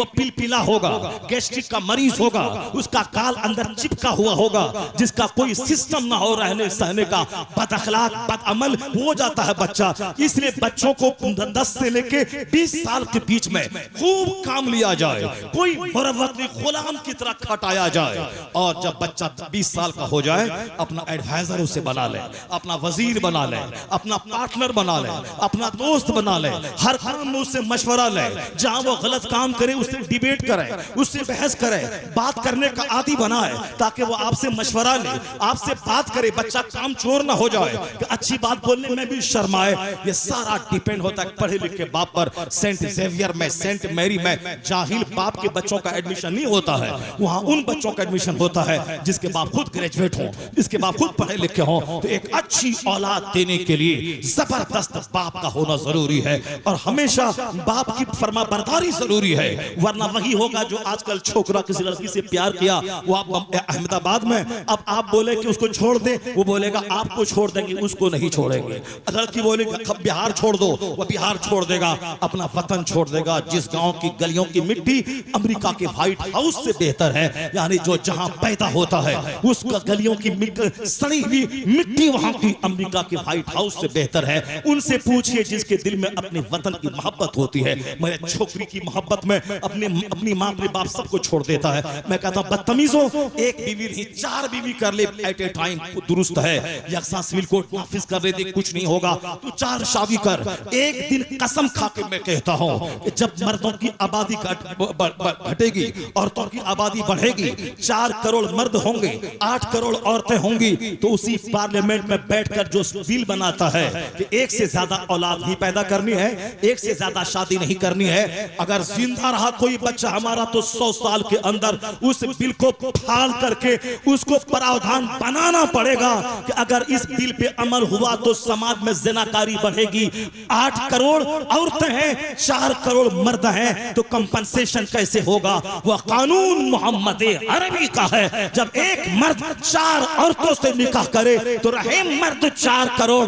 पिलपिला होगा, गैस्ट्रिक का मरीज होगा, उसका काल अंदर चिपका हुआ होगा, जिसका कोई सिस्टम ना हो रहने सहने का, बदअखलाक, बदअमल हो जाता है बच्चा। इसलिए बच्चों को 10 से लेके 20 साल के बीच में खूब काम लिया जाए, कोई मुरव्वत नहीं, गुलाम की तरह खटाया जाए। और जब बच्चा 20 साल का हो जाए, अपना एडवाइजर उसे बना ले, अपना वजीर बना ले, अपना पार्टनर बना ले, अपना दोस्त बना ले, हर काम में उससे मशवरा ले। जहां वो गलत काम करे उससे डिबेट करे, उससे बहस करे, बात करने का आदी बनाए, ताकि वो आपसे मशवरा ले, आपसे बात करे, बच्चा काम चोर ना हो जाए कि अच्छी बात बोलने में भी शर्माए। ये सारा डिपेंड होता है पढ़े लिखे बाप पर। सेंट जेवियर में, सेंट मैरी में जाहिल बाप के बच्चों का एडमिशन नहीं होता है, वहां उन बच्चों का एडमिशन होता है जिसके बाप खुद ग्रेजुएट हो, जिसके बाप खुद पढ़े लिखे हो। तो एक अच्छी औलाद देने के लिए जबरदस्त बाप का होना जरूरी है, और हमेशा बाप की फरमाबरदारी जरूरी है, वरना वही होगा जो आजकल छोकरा किसी लड़की से प्यार किया, वो अहमदाबाद में, अब आप बोले कि उसको छोड़ दे, वो बोलेगा आपको छोड़ देंगे, उसको नहीं छोड़ेंगे। लड़की बोलेगी बिहार छोड़ दो, वो बिहार छोड़ देगा, अपना वतन छोड़ देगा। जिस गांव की गलियों की मिट्टी अमेरिका के व्हाइट हाउस से बेहतर है, यानी जो जहां पैदा होता है उसका गलियों की सड़ी हुई मिट्टी वहां की अमेरिका के व्हाइट हाउस से बेहतर है। उनसे पूछिए जिसके दिल में अपने वतन की मोहब्बत होती है। मेरे छोकरी की मोहब्बत में अपनी माँ अपने बाप सबको छोड़ देता है। मैं कहता हूं बदतमीजों, एक बीवी नहीं 4 बीवी कर ले एट ए टाइम दुरुस्त है। यकसा सिविल कोड नाफिज कर दे कुछ नहीं होगा, तू 4 शादी कर। एक दिन कसम खा के मैं कहता हूं कि जब मर्दों की आबादी घटेगी, औरतों की आबादी बढ़ेगी, 4 करोड़ मर्द होंगे, 8 करोड़ औरतें होंगी, तो उसी पार्लियामेंट में बैठकर जो बिल बनाता है कि एक से ज्यादा औलाद नहीं पैदा करनी है, एक से ज्यादा शादी नहीं करनी है। अगर जिंदा रहा कोई बच्चा हमारा तो 100 साल के अंदर उस बिल को फाड़ करके उसको प्रावधान बनाना पड़ेगा कि अगर इस बिल पे अमल हुआ तो समाज में ज़िनाकारी बढ़ेगी। 8 करोड़ औरतें हैं, 4 करोड़ मर्द हैं, तो कंपनसेशन कैसे होगा? वह कानून मोहम्मद अरबी का है। जब एक मर्द 4 औरतों से निकाह करे तो रहे मर्द 4 करोड़,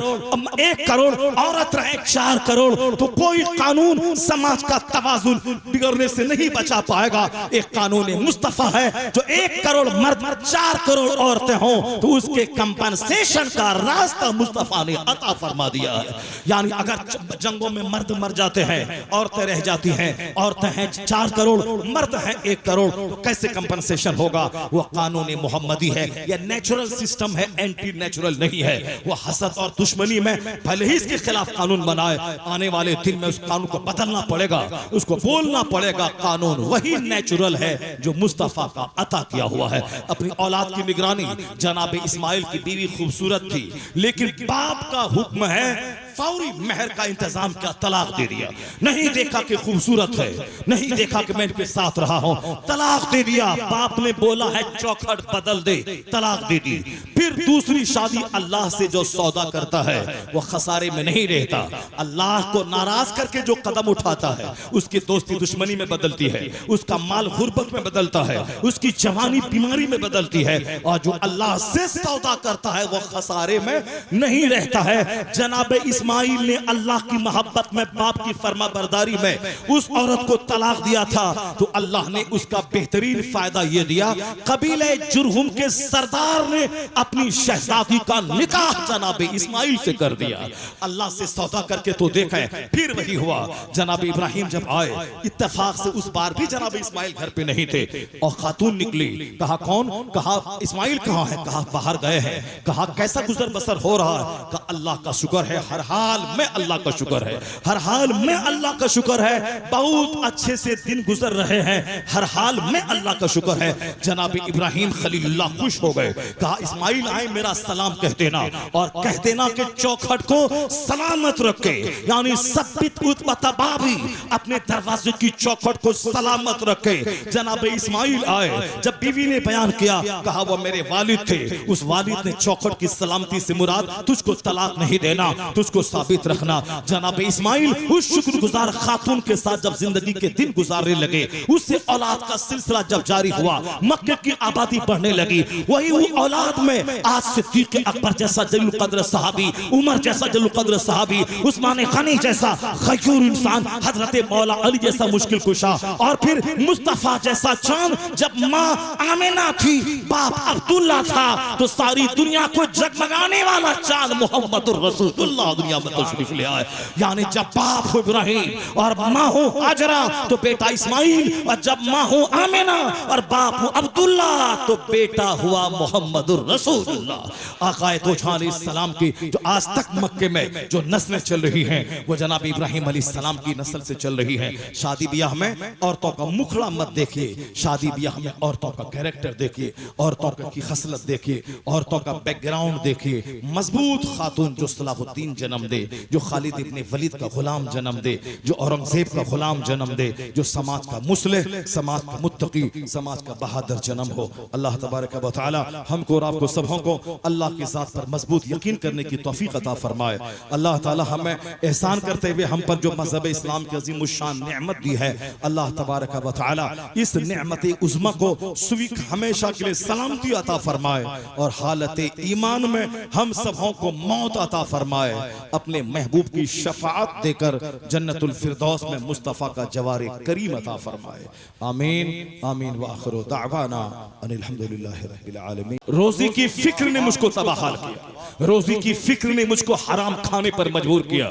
1 करोड़ औरत रहे 4 करोड़, तो कोई कानून समाज का तवाजुन बिगड़ने से नहीं बचा पाएगा। एक कानून मुस्तफा है जो 1 करोड़ मर्द 4 करोड़ औरतें हों तो उसके कंपनसेशन का रास्ता मुस्तफा ने अता फरमा दिया है। यानी अगर जंगों में मर्द मर जाते हैं, औरतें रह जाती हैं, औरतें हैं 4 करोड़, मर्द हैं 1 करोड़, तो कैसे कंपनसेशन होगा? वो कानून मोहम्मदी है, यह नेचुरल सिस्टम है, एंटी नेचुरल नहीं है। वो हसद और दुश्मनी में भले ही इसके खिलाफ कानून बनाए, आने वाले दिन में उस कानून को बदलना पड़ेगा, उसको बोलना पड़ेगा। कानून वही नेचुरल है जो मुस्तफा का अता किया हुआ है। अपनी औलाद की निगरानी, जनाब इस्माइल की बीवी खूबसूरत थी, लेकिन बाप का हुक्म है फौरी मेहर का इंतजाम किया, तलाक दे दिया। नहीं देखा कि खूबसूरत है, नहीं देखा कि मैं इनके साथ रहा हूं, तलाक दे दिया। बाप ने बोला है चौखट बदल दे, तलाक दे दी। फिर दूसरी शादी, अल्लाह से जो सौदा करता है वो खसारे में नहीं रहता। अल्लाह को नाराज करके जो कदम उठाता है उसकी दोस्ती दुश्मनी में बदलती है, उसका माल गुर्बत में बदलता है, उसकी जवानी बीमारी में बदलती है। और जो अल्लाह से सौदा करता है वो खसारे में नहीं रहता है। जनाब इस्माइल ने अल्लाह की मोहब्बत में, बाप की फर्मा बरदारी में उस औरत को तलाक दिया था, तो अल्लाह ने उसका बेहतरीन फायदा यह दिया, कबीले जुरहुम के सरदार ने अपनी शहजादी का निकाह जनाब इस्माइल से कर दिया। अल्लाह से सौदा करके तो देखा है। फिर वही हुआ, जनाब इब्राहिम जब आए, इत्तेफाक से उस बार भी जनाब इस्माइल घर पे नहीं थे, और खातून निकली। कहा कौन? कहा इस्माइल कहाँ है? कहा बाहर गए हैं। कहा कैसा गुजर बसर हो रहा है? कहा अल्लाह का शुक्र है, हर हाल में अल्लाह का शुक्र है, हर हाल में अल्लाह का शुक्र है, बहुत अच्छे से दिन गुजर रहे हैं, हर हाल में अल्लाह का शुक्र है। जनाब इब्राहिम खलीलुल्लाह खुश हो गए। कहा इस्माइल आए, मेरा सलाम कह देना, और कह देना कि चौखट को सलामत रखे, यानी सब्बित उत्तबाबी, अपने दरवाजे की चौखट को सलामत रखे। जनाब इस्माइल आए, जब बीवी ने बयान किया, कहा वो मेरे वालिद थे, उस वालिद ने चौखट की सलामती से मुराद तुझको तलाक नहीं देना, तुझको साबित रखना। जनाब इस्माइल उस शुक्रगुजार खातून के साथ जब जिंदगी के दिन गुजारने लगे, उससे औलाद का सिलसिला जब जारी हुआ, मक्के की आबादी बढ़ने लगी। वही औलाद में आज सिद्दीक अकबर जैसा जलील कद्र सहाबी, उमर जैसा जलील कद्र सहाबी, उस्मान गनी जैसा खयूर इंसान, हजरत मौला अली जैसा मुश्किल कुशा, और फिर मुस्तफा जैसा चांद। जब माँ आमिना थी, बाप अब्दुल्ला था, तो सारी दुनिया को जगमगाने वाला चांद मोहम्मद रसूलुल्लाह दुनिया में तशरीफ ले आए। यानी जब बाप हो इब्राहिम और माँ हो हाजरा तो बेटा इस्माइल, और जब माँ हो आमिना और बाप हो अब्दुल्ला तो बेटा हुआ मोहम्मद रसूलुल्लाह। आकाए दो जहां अलैहिस्सलाम की जो आज तक मक्के में जो नस्लें चल रही हैं वो जनाब इब्राहिम अलैहिस्सलाम की नस्ल से चल रही हैं। शादी ब्याह में औरतों का मुखड़ा मत देखिए, शादी ब्याह में औरतों का कैरेक्टर देखिए, औरतों की खसलत देखिए, औरतों का बैकग्राउंड देखिए। मजबूत खातून जो सलाहुद्दीन जन्म दे, जो खालिद इब्ने वलीद का गुलाम जन्म दे, जो औरंगजेब का गुलाम जन्म दे, जो समाज का मुस्लिह, समाज का मुत्तकी, समाज का बहादुर जन्म हो। अल्लाह तबारक व तआला हमको और आपको सबों को अल्लाह की ज़ात पर मजबूत यकीन करने की तौफीक अता फरमाए। अल्लाह ताला हमें एहसान करते हुए हम पर जो मज़हब इस्लाम की अज़ीम उश्शान नेमत दी है, अल्लाह तबारक व तआला इस नेमत उज़्मा को स्वीक हमेशा के लिए सलामती अता फरमाए, और हालत ईमान में हम सबों को मौत अता फरमाए। अपने महबूब की शफाअत देकर जन्नतुल फिरदौस में मुस्तफ़ा का जवारे करीम अता फरमाए। आमीन आमीन व आखिरु दावाना अनिल हम्दुलिल्लाहि रब्बिल आलमीन। रोजी की फिक्र ने मुझको तबाह किया, रोजी की फिक्र ने मुझको हराम खाने पर मजबूर किया,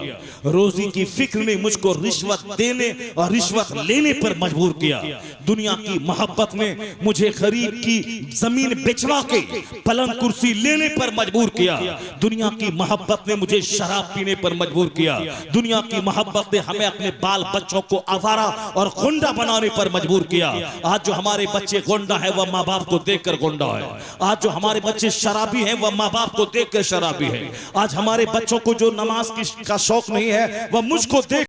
रोजी की फिक्र ने मुझको रिश्वत देने और रिश्वत लेने पर मजबूर किया। दुनिया की मोहब्बत ने मुझे गरीब की जमीन बेचवा के पलंग कुर्सी लेने पर मजबूर किया। दुनिया की मोहब्बत ने मुझे शराब पीने पर मजबूर किया। दुनिया की मोहब्बत ने हमें अपने बाल बच्चों को आवारा और गुंडा बनाने पर मजबूर किया। आज जो हमारे बच्चे गुंडा है वह माँ बाप को देखकर गुंडा है। आज जो हमारे बच्चे शराबी हैं वह माँ बाप को देखकर शराबी है। आज हमारे बच्चों को जो नमाज का शौक नहीं है वह मुझको देख